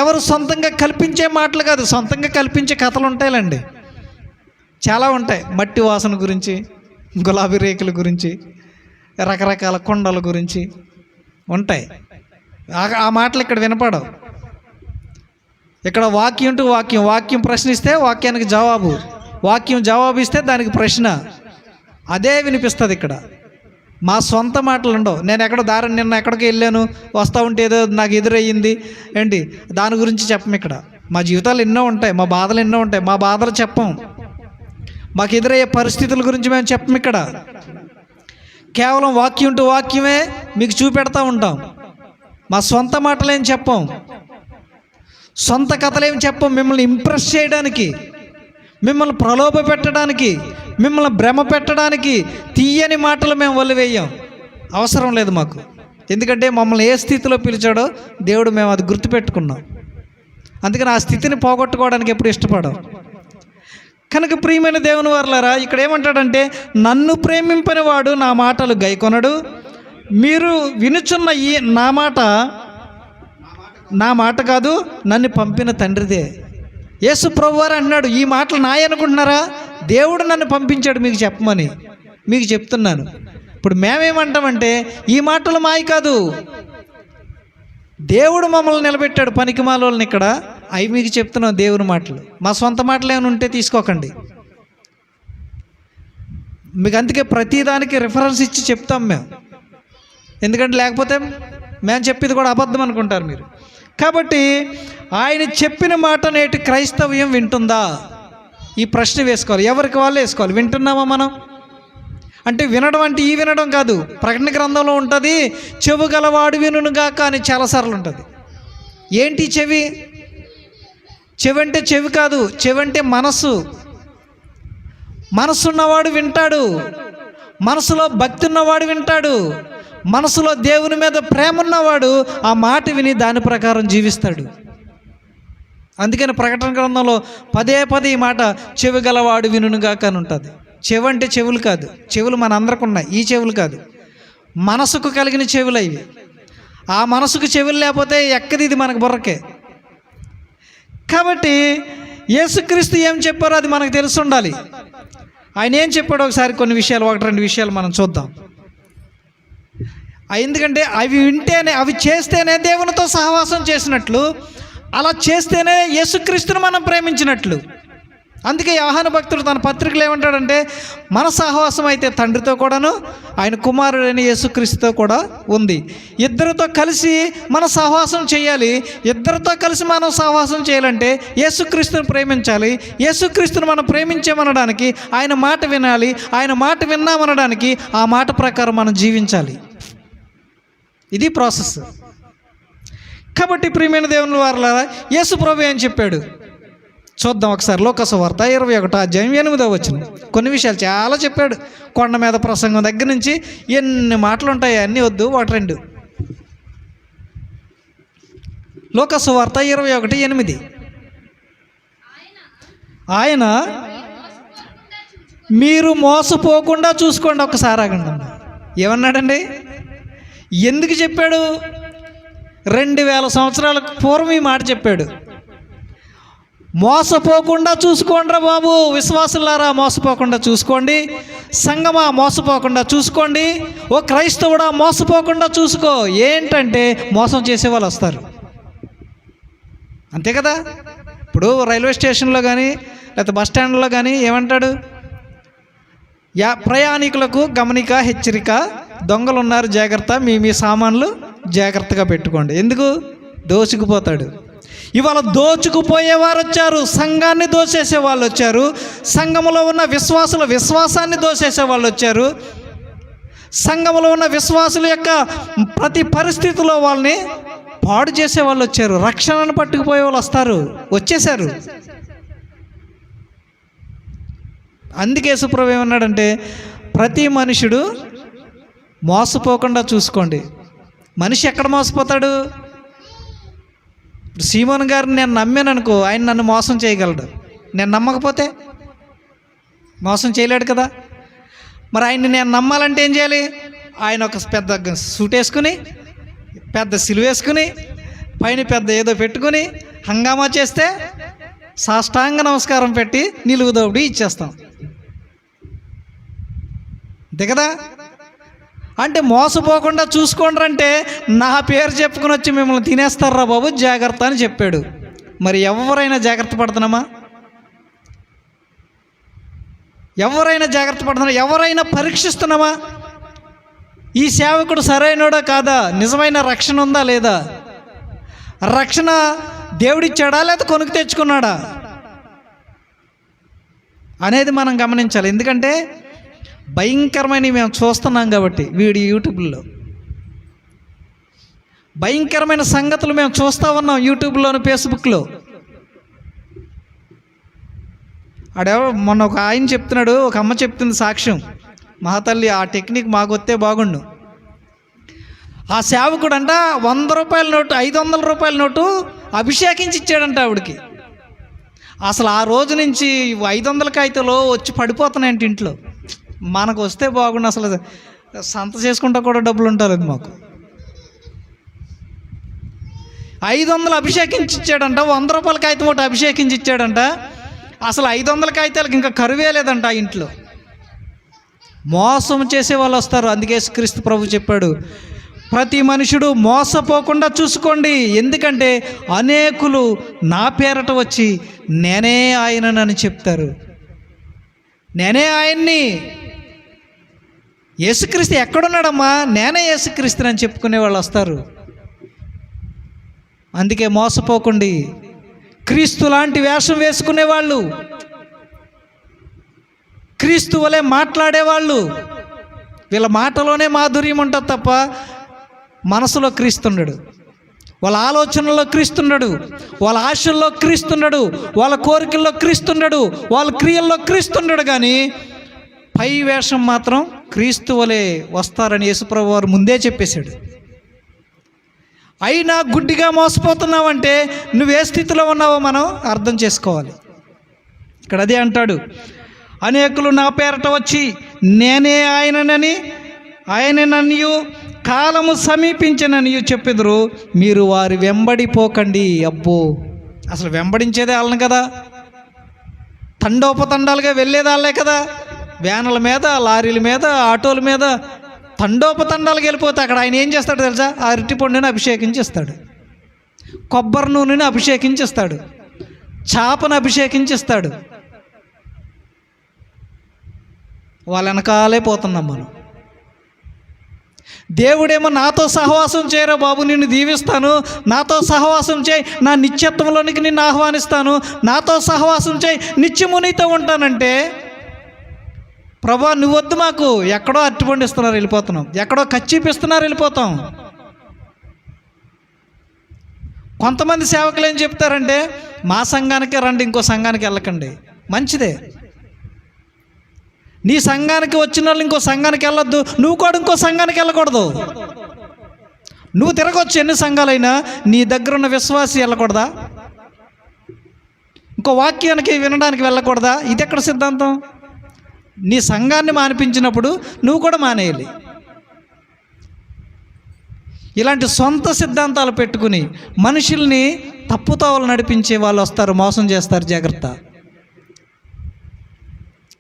ఎవరు సొంతంగా కల్పించే మాటలు కాదు. సొంతంగా కల్పించే కథలు ఉంటాయిలండి, చాలా ఉంటాయి. మట్టి వాసన గురించి, గులాబీ రేకుల గురించి, రకరకాల కొండల గురించి ఉంటాయి. ఆ మాటలు ఇక్కడ వినపడవు. ఇక్కడ వాక్యం టు వాక్యం ప్రశ్నిస్తే వాక్యానికి జవాబు, వాక్యం జవాబు ఇస్తే దానికి ప్రశ్న, అదే వినిపిస్తుంది. ఇక్కడ మా సొంత మాటలు ఉండవు. నేను నిన్న ఎక్కడికి వెళ్ళాను, వస్తూ ఉంటే ఏదో నాకు ఎదురయ్యింది ఏంటి, దాని గురించి చెప్పం. ఇక్కడ మా జీవితాలు ఎన్నో ఉంటాయి, మా బాధలు ఎన్నో ఉంటాయి. మా బాధలు చెప్పం, మాకు ఎదురయ్యే పరిస్థితుల గురించి మేము చెప్పం. ఇక్కడ కేవలం వాక్యం టు వాక్యమే మీకు చూపెడతా ఉంటాం. మా సొంత మాటలేం చెప్పం, సొంత కథలేం చెప్పం. మిమ్మల్ని ఇంప్రెస్ చేయడానికి, మిమ్మల్ని ప్రలోభ పెట్టడానికి, మిమ్మల్ని భ్రమ పెట్టడానికి తీయని మాటలు మేము వదిలివేయం. అవసరం లేదు మాకు. ఎందుకంటే మమ్మల్ని ఏ స్థితిలో పిలిచాడో దేవుడు, మేము అది గుర్తుపెట్టుకున్నాం. అందుకని ఆ స్థితిని పోగొట్టుకోవడానికి ఎప్పుడు ఇష్టపడం. కనుక ప్రియమైన దేవుని వారలారా, ఇక్కడ ఏమంటాడంటే, నన్ను ప్రేమింపని వాడు నా మాటలు గైకొనడు, మీరు వినుచున్న ఈ నా మాట కాదు, నన్ను పంపిన తండ్రిదే. యేసు ప్రభువారు అంటున్నాడు, ఈ మాటలు నాయ అనుకుంటున్నారా? దేవుడు నన్ను పంపించాడు మీకు చెప్పమని. మీకు చెప్తున్నాను, ఇప్పుడు మేమేమంటామంటే ఈ మాటలు మాయి కాదు, దేవుడు మమ్మల్ని నిలబెట్టాడు పనికిమాలోళ్ళని ఇక్కడ, అవి మీకు చెప్తున్నాం దేవుని మాటలు. మా సొంత మాటలు ఏమైనా ఉంటే తీసుకోకండి. మీకు అందుకే ప్రతిదానికి రిఫరెన్స్ ఇచ్చి చెప్తాం మేము, ఎందుకంటే లేకపోతే మేము చెప్పేది కూడా అబద్ధం అనుకుంటారు మీరు. కాబట్టి ఆయన చెప్పిన మాట నేటి క్రైస్తవ్యం వింటుందా? ఈ ప్రశ్న వేసుకోవాలి, ఎవరికి వాళ్ళు వేసుకోవాలి. వింటున్నామా మనం? అంటే వినడం అంటే ఈ వినడం కాదు. ప్రకటన గ్రంథంలో ఉంటుంది, చెవు గలవాడు వినుగాక అని చాలాసార్లు ఉంటుంది. ఏంటి చెవి? చెవి అంటే చెవి కాదు, చెవి అంటే మనసు. మనసున్నవాడు వింటాడు, మనసులో భక్తి ఉన్నవాడు వింటాడు, మనసులో దేవుని మీద ప్రేమ ఉన్నవాడు ఆ మాట విని దాని ప్రకారం జీవిస్తాడు. అందుకని ప్రకటన గ్రంథంలో పదే పదే ఈ మాట చెవి గలవాడు వినుగాక అని ఉంటుంది. చెవి అంటే చెవులు కాదు, చెవులు మన అందరికి ఉన్నాయి, ఈ చెవులు కాదు, మనసుకు కలిగిన చెవులు ఇవి. ఆ మనసుకు చెవులు లేకపోతే ఎక్కది ఇది మనకు బుర్రకే. కాబట్టి యేసుక్రీస్తు ఏం చెప్పారో అది మనకు తెలిసి ఉండాలి. ఆయన ఏం చెప్పాడో ఒకసారి కొన్ని విషయాలు, ఒకటి రెండు విషయాలు మనం చూద్దాం. ఎందుకంటే అవి వింటేనే, అవి చేస్తేనే దేవునితో సహవాసం చేసినట్లు, అలా చేస్తేనే యేసుక్రీస్తుని మనం ప్రేమించినట్లు. అందుకే యోహాను భక్తుడు తన పత్రికలు ఏమంటాడంటే, మన సహవాసం అయితే తండ్రితో కూడాను ఆయన కుమారుడైన యేసుక్రీస్తుతో కూడా ఉంది. ఇద్దరితో కలిసి మన సహవాసం చేయాలి. ఇద్దరితో కలిసి మనం సహవాసం చేయాలంటే యేసుక్రీస్తుని ప్రేమించాలి. యేసుక్రీస్తుని మనం ప్రేమించామనడానికి ఆయన మాట వినాలి. ఆయన మాట విన్నామనడానికి ఆ మాట ప్రకారం మనం జీవించాలి. ఇది ప్రాసెస్. కాబట్టి ప్రియమైన దేవుని వారలారా, యేసు ప్రభువు ఏం చెప్పాడు చూద్దాం ఒకసారి. లోకాసు వార్త 21:8 కొన్ని విషయాలు చాలా చెప్పాడు. కొండ మీద ప్రసంగం దగ్గర నుంచి ఎన్ని మాటలు ఉంటాయి, అన్నీ వద్దు, ఒకటి రెండు. లోకాసు వార్త 21:8 ఆయన మీరు మోసపోకుండా చూసుకోండి. ఒకసారి ఆగండి. ఏమన్నాడండి? ఎందుకు చెప్పాడు? 2000 సంవత్సరాల పూర్వం ఈ మాట చెప్పాడు. మోసపోకుండా చూసుకోండిరా బాబు, విశ్వాసులారా మోసపోకుండా చూసుకోండి, సంగమా మోసపోకుండా చూసుకోండి, ఓ క్రైస్తవుడా మోసపోకుండా చూసుకో. ఏంటంటే మోసం చేసే వాళ్ళు వస్తారు, అంతే కదా. ఇప్పుడు రైల్వే స్టేషన్లో కానీ లేకపోతే బస్ స్టాండ్లో కానీ ఏమంటాడు? ప్రయాణికులకు గమనిక, హెచ్చరిక, దొంగలు ఉన్నారు జాగ్రత్త, మీ సామాన్లు జాగ్రత్తగా పెట్టుకోండి. ఎందుకు? దోచుకుపోతాడు. ఇవాళ దోచుకుపోయేవారు వచ్చారు, సంఘాన్ని దోచేసే వాళ్ళు వచ్చారు, సంఘములో ఉన్న విశ్వాసుల విశ్వాసాన్ని దోచేసే వాళ్ళు వచ్చారు, సంఘములో ఉన్న విశ్వాసుల యొక్క ప్రతి పరిస్థితిలో వాళ్ళని పాడు చేసే వాళ్ళు వచ్చారు, రక్షణను పట్టుకుపోయే వాళ్ళు వచ్చేసారు. అందుకే యేసుప్రభువు ఏమన్నాడంటే, ప్రతి మనుషుడు మోసపోకుండా చూసుకోండి. మనిషి ఎక్కడ మోసపోతాడు? సీమోన్ గారిని నేను నమ్మాను అనుకో, ఆయన నన్ను మోసం చేయగలడు. నేను నమ్మకపోతే మోసం చేయలేడు కదా. మరి ఆయన్ని నేను నమ్మాలంటే ఏం చేయాలి? ఆయన ఒక పెద్ద సూట్ వేసుకుని, పెద్ద సిలువ వేసుకుని, పైన పెద్ద ఏదో పెట్టుకుని హంగామా చేస్తే సాష్టాంగ నమస్కారం పెట్టి నిలువుదోబడి ఇచ్చేస్తాం, అంతే కదా. అంటే మోసపోకుండా చూసుకోండి అంటే నా పేరు చెప్పుకుని వచ్చి మిమ్మల్ని తినేస్తారా బాబు, జాగ్రత్త అని చెప్పాడు. మరి ఎవరైనా జాగ్రత్త పడుతున్నామా? ఎవరైనా జాగ్రత్త పడుతున్నా? ఎవరైనా పరీక్షిస్తున్నామా? ఈ సేవకుడు సరైనోడా కాదా? నిజమైన రక్షణ ఉందా లేదా? రక్షణ దేవుడిచ్చాడా లేదా కొనుక్కు తెచ్చుకున్నాడా అనేది మనం గమనించాలి. ఎందుకంటే భయంకరమైనవి మేము చూస్తున్నాం కాబట్టి, యూట్యూబ్లో భయంకరమైన సంగతులు మేము చూస్తూ ఉన్నాం, యూట్యూబ్లోను ఫేస్బుక్లో. మొన్న ఒక ఆయన చెప్తున్నాడు, ఒక అమ్మ చెప్తుంది సాక్ష్యం, మహాతల్లి ఆ టెక్నిక్ మాకు వస్తే బాగుండు. ఆ సేవకుడు అంట 100 రూపాయల నోటు, 500 రూపాయల నోటు అభిషేకించి ఇచ్చాడంట ఆవిడకి. అసలు ఆ రోజు నుంచి 500 కాగితాలు వచ్చి పడిపోతున్నాయంట ఇంట్లో. మనకు వస్తే బాగుండు, అసలు సంత చేసుకుంటా కూడా డబ్బులు ఉంటారు. మాకు 500 అభిషేకించి ఇచ్చాడంట, 100 రూపాయల కాగితం ఒకటి అభిషేకించి ఇచ్చాడంట. అసలు 500 కాగితాలకు ఇంకా కరువే లేదంట ఆ ఇంట్లో. మోసం చేసే వాళ్ళు వస్తారు. అందుకే యేసుక్రీస్తు ప్రభు చెప్పాడు, ప్రతి మనుషుడు మోసపోకుండా చూసుకోండి. ఎందుకంటే అనేకులు నా పేరట వచ్చి నేనే ఆయనని చెప్తారు. నేనే ఆయన్ని. యేసుక్రీస్తు ఎక్కడున్నాడమ్మా, నేనే యేసుక్రీస్తుని అని చెప్పుకునే వాళ్ళు వస్తారు. అందుకే మోసపోకండి. క్రీస్తు లాంటి వేషం వేసుకునేవాళ్ళు, క్రీస్తు వలె మాట్లాడేవాళ్ళు, వీళ్ళ మాటలోనే మాధుర్యం ఉంటుంది తప్ప మనసులో క్రీస్తుండడు. వాళ్ళ ఆలోచనల్లో క్రీస్తుండడు, వాళ్ళ ఆశల్లో క్రీస్తుండడు, వాళ్ళ కోరికల్లో క్రీస్తుండడు, వాళ్ళ క్రియల్లో క్రీస్తుండడు. కానీ పై వేషం మాత్రం క్రీస్తు వలె వస్తారని యేసుప్రభు వారు ముందే చెప్పేశాడు. అయినా గుడ్డిగా మోసపోతున్నావంటే నువ్వు ఏ స్థితిలో ఉన్నావో మనం అర్థం చేసుకోవాలి. ఇక్కడ అదే అంటాడు, అనేకులు నా పేరట వచ్చి నేనే ఆయనననియు కాలము సమీపించననియు చెప్పెదరు, మీరు వారి వెంబడిపోకండి. అబ్బో, అసలు వెంబడించేదే వాళ్ళని కదా, తండోపతండాలుగా వెళ్ళేది వాళ్ళే కదా. వ్యానుల మీద, లారీల మీద, ఆటోల మీద తండోపతండాలకు వెళ్ళిపోతే అక్కడ ఆయన ఏం చేస్తాడు తెలుసా? ఆ అరటి పండుని అభిషేకించేస్తాడు, కొబ్బరి నూనెని అభిషేకించేస్తాడు, చేపను అభిషేకించేస్తాడు. వాళ్ళ వెనకాలే పోతున్నాం మనం. దేవుడేమో నాతో సహవాసం చేయరా బాబు, నిన్ను దీవిస్తాను, నాతో సహవాసం చేయి, నా నిత్యత్వంలోనికి నిన్ను ఆహ్వానిస్తాను, నాతో సహవాసం చేయి, నిత్యము నీతో ఉంటానంటే, ప్రభా నువ్వు వద్దు, మాకు ఎక్కడో అరటిపండు ఇస్తున్నారు వెళ్ళిపోతున్నాం, ఎక్కడో కచ్చిపిస్తున్నారు వెళ్ళిపోతాం. కొంతమంది సేవకులు ఏం చెప్తారంటే, మా సంఘానికే రండి, ఇంకో సంఘానికి వెళ్ళకండి. మంచిదే, నీ సంఘానికి వచ్చిన వాళ్ళు ఇంకో సంఘానికి వెళ్ళొద్దు, నువ్వు కూడా ఇంకో సంఘానికి వెళ్ళకూడదు. నువ్వు తిరగొచ్చు ఎన్ని సంఘాలైనా, నీ దగ్గర ఉన్న విశ్వాసి వెళ్ళకూడదా? ఇంకో వాక్యానికి వినడానికి వెళ్ళకూడదా? ఇది ఎక్కడ సిద్ధాంతం? నీ సంఘాన్ని మానిపించినప్పుడు నువ్వు కూడా మానేయాలి. ఇలాంటి సొంత సిద్ధాంతాలు పెట్టుకుని మనుషుల్ని తప్పుతోవలు నడిపించే వాళ్ళు వస్తారు, మోసం చేస్తారు. జాగ్రత్త.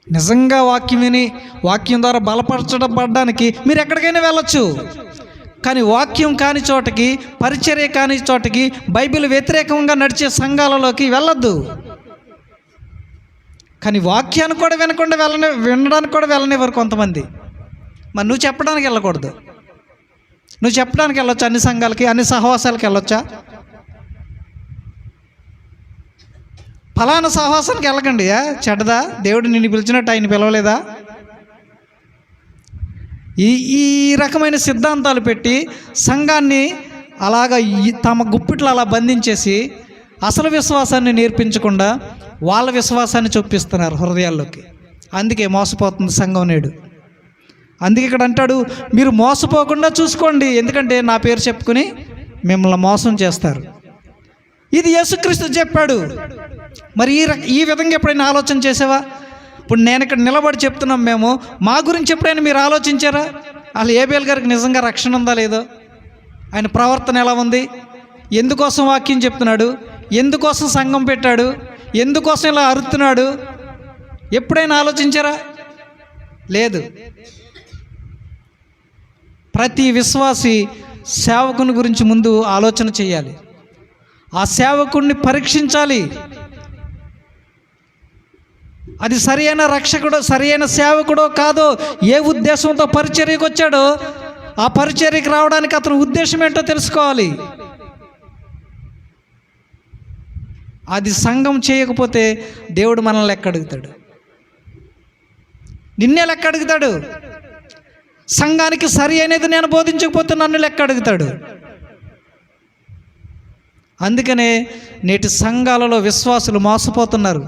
నిజంగా వాక్యం విని వాక్యం ద్వారా బలపరచబడడానికి మీరు ఎక్కడికైనా వెళ్ళొచ్చు. కానీ వాక్యం కాని చోటకి, పరిచర్య కాని చోటకి, బైబిల్ వ్యతిరేకంగా నడిచే సంఘాలలోకి వెళ్ళొద్దు. కానీ వాక్యాన్ని కూడా వినకుండా వినడానికి కూడా వెళ్ళనివ్వరు కొంతమంది. మరి నువ్వు చెప్పడానికి వెళ్ళకూడదు. నువ్వు చెప్పడానికి వెళ్ళొచ్చా? అన్ని సంఘాలకి, అన్ని సహవాసాలకి వెళ్ళొచ్చా? ఫలానా సహవాసానికి వెళ్ళకండి, చెడ్డదా, దేవుడు నిన్ను పిలిచినట్టు ఆయన పిలవలేదా? ఈ రకమైన సిద్ధాంతాలు పెట్టి సంఘాన్ని అలాగా తమ గుప్పిట్లో అలా బంధించేసి అసలు విశ్వాసాన్ని నేర్పించకుండా వాళ్ళ విశ్వాసాన్ని చూపిస్తున్నారు హృదయాల్లోకి. అందుకే మోసపోతుంది సంఘం నేడు. అందుకే ఇక్కడ అంటాడు, మీరు మోసపోకుండా చూసుకోండి, ఎందుకంటే నా పేరు చెప్పుకుని మిమ్మల్ని మోసం చేస్తారు. ఇది యేసుక్రీస్తు చెప్పాడు. మరి ఈ విధంగా ఎప్పుడైనా ఆలోచన చేసావా? ఇప్పుడు నేను ఇక్కడ నిలబడి చెప్తున్నాం, మేము మా గురించి ఎప్పుడైనా మీరు ఆలోచించారా? అసలు ఏబేల్ గారికి నిజంగా రక్షణ ఉందా లేదో, ఆయన ప్రవర్తన ఎలా ఉంది, ఎందుకోసం వాక్యం చెప్తున్నాడు, ఎందుకోసం సంఘం పెట్టాడు, ఎందుకోసం ఇలా అరుతున్నాడు, ఎప్పుడైనా ఆలోచించారా? లేదు. ప్రతి విశ్వాసి సేవకుని గురించి ముందు ఆలోచన చేయాలి. ఆ సేవకుడిని పరీక్షించాలి. అది సరైన రక్షకుడు, సరైన సేవకుడో కాదో, ఏ ఉద్దేశంతో పరిచర్యకు వచ్చాడో ఆ పరిచర్యకు రావడానికి అతని ఉద్దేశం ఏంటో తెలుసుకోవాలి. అది సంఘం చేయకపోతే దేవుడు మనల్ని లెక్క అడుగుతాడు, నిన్నే లెక్క అడుగుతాడు. సంఘానికి సరి అనేది నేను బోధించకపోతే నన్ను లెక్క అడుగుతాడు. అందుకనే నేటి సంఘాలలో విశ్వాసులు మోసపోతున్నారు.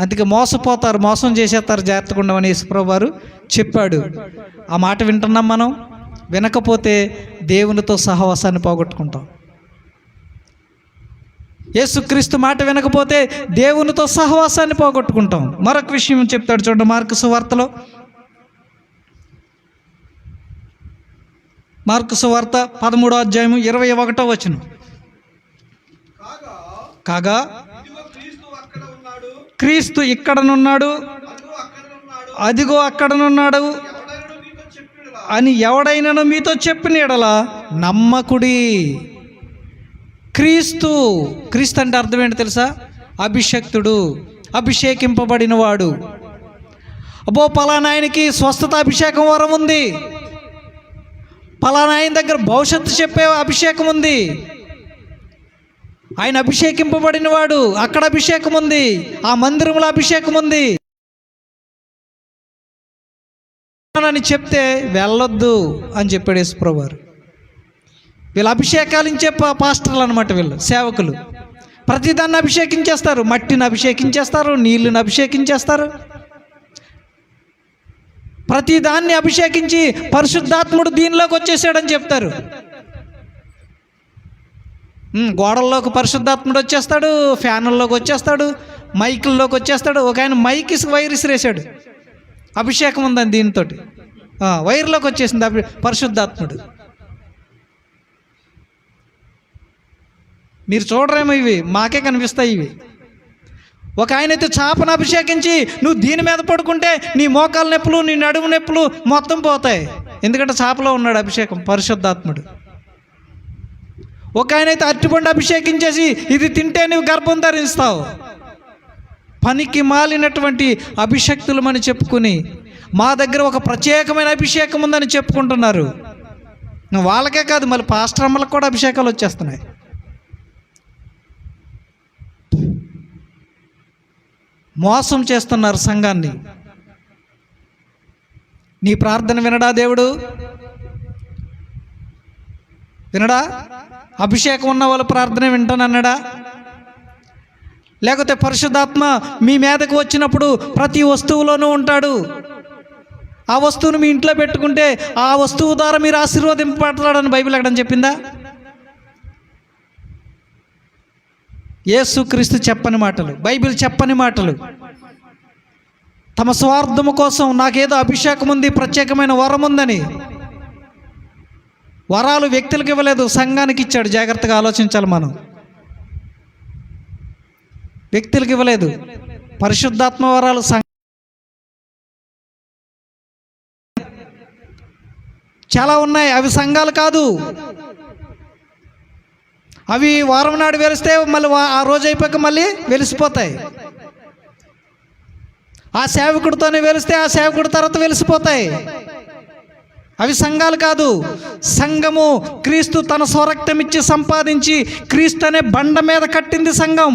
అందుకే మోసపోతారు, మోసం చేసేస్తారు, జాగ్రత్తగా ఉండమని యేసుప్రభువు వారు చెప్పాడు. ఆ మాట వింటున్నాం మనం. వినకపోతే దేవునితో సహవాసాన్ని పోగొట్టుకుంటాం. యేసుక్రీస్తు మాట వినకపోతే దేవునితో సహవాసాన్ని పోగొట్టుకుంటాం. మరొక విషయం చెప్తాడు చూడండి, మార్కు సువార్తలో. మార్కు సువార్త 13వ అధ్యాయము 21వ వచనం. కాగా క్రీస్తు ఇక్కడనున్నాడు, అదిగో అక్కడనున్నాడు అని ఎవడైనా మీతో చెప్పిన ఎడల నమ్మకుడి. క్రీస్తు అంటే అర్థం ఏంటి తెలుసా? అభిషక్తుడు, అభిషేకింపబడినవాడు. అబ్బో పలానా ఆయనకి స్వస్థత అభిషేకం వరం ఉంది, పలానా ఆయన దగ్గర భవిష్యత్తు చెప్పే అభిషేకం ఉంది, ఆయన అభిషేకింపబడినవాడు, అక్కడ అభిషేకం ఉంది, ఆ మందిరంలో అభిషేకం ఉంది అని చెప్తే వెళ్ళొద్దు అని చెప్పాడు యేసుప్రభువు వారు. వీళ్ళు అభిషేకాలించే పాస్టర్లు అనమాట, వీళ్ళు సేవకులు. ప్రతిదాన్ని అభిషేకించేస్తారు, మట్టిని అభిషేకించేస్తారు, నీళ్ళని అభిషేకించేస్తారు, ప్రతిదాన్ని అభిషేకించి పరిశుద్ధాత్ముడు దీనిలోకి వచ్చేసాడని చెప్తారు. గోడల్లోకి పరిశుద్ధాత్ముడు వచ్చేస్తాడు, ఫ్యాన్ల్లోకి వచ్చేస్తాడు, మైకుల్లోకి వచ్చేస్తాడు. ఒక ఆయన మైక్ వైర్ ఇసిరేసాడు, అభిషేకం ఉందని దీనితో వైర్లోకి వచ్చేసింది పరిశుద్ధాత్ముడు. మీరు చూడరేమో, ఇవి మాకే కనిపిస్తాయి ఇవి. ఒక ఆయన అయితే చేపను అభిషేకించి నువ్వు దీని మీద పడుకుంటే నీ మోకాలు నొప్పులు, నీ నడుము నొప్పులు మొత్తం పోతాయి, ఎందుకంటే చేపలో ఉన్నాడు అభిషేకం, పరిశుద్ధాత్ముడు. ఒక ఆయన అయితే అరటిపండు అభిషేకించేసి ఇది తింటే నువ్వు గర్భం ధరిస్తావు. పనికి మాలినటువంటి అభిషక్తులమని చెప్పుకుని మా దగ్గర ఒక ప్రత్యేకమైన అభిషేకం ఉందని చెప్పుకుంటున్నారు. వాళ్ళకే కాదు, మళ్ళీ పాస్టర్ అమ్మలకు కూడా అభిషేకాలు వచ్చేస్తున్నాయి. మోసం చేస్తున్నారు సంఘాన్ని. నీ ప్రార్థన వినడా దేవుడు? వినడా? అభిషేకం ఉన్న వాళ్ళ ప్రార్థన వింటానన్నాడా? లేకపోతే పరిశుద్ధాత్మ మీ మీదకు వచ్చినప్పుడు ప్రతి వస్తువులోనూ ఉంటాడు, ఆ వస్తువును మీ ఇంట్లో పెట్టుకుంటే ఆ వస్తువు ద్వారా మీరు ఆశీర్వదింపబడతాడని బైబిల్ ఎక్కడని చెప్పిందా? యేసుక్రీస్తు చెప్పని మాటలు, బైబిల్ చెప్పని మాటలు. తమ స్వార్థము కోసం నాకేదో అభిషేకం ఉంది, ప్రత్యేకమైన వరం ఉందని. వరాలు వ్యక్తులకు ఇవ్వలేదు, సంఘానికి ఇచ్చాడు. జాగ్రత్తగా ఆలోచించాలి మనం. వ్యక్తులకు ఇవ్వలేదు, పరిశుద్ధాత్మ వరాలు చాలా ఉన్నాయి. అవి సంఘాలు కాదు, అవి వారం నాడు వెలిస్తే మళ్ళీ ఆ రోజు అయిపోయాక మళ్ళీ వెలిసిపోతాయి. ఆ సేవకుడితోనే వెలిస్తే ఆ సేవకుడి తర్వాత వెలిసిపోతాయి. అవి సంఘాలు కాదు. సంఘము క్రీస్తు తన స్వరక్తం ఇచ్చి సంపాదించి క్రీస్తు అనే బండ మీద కట్టింది సంఘం.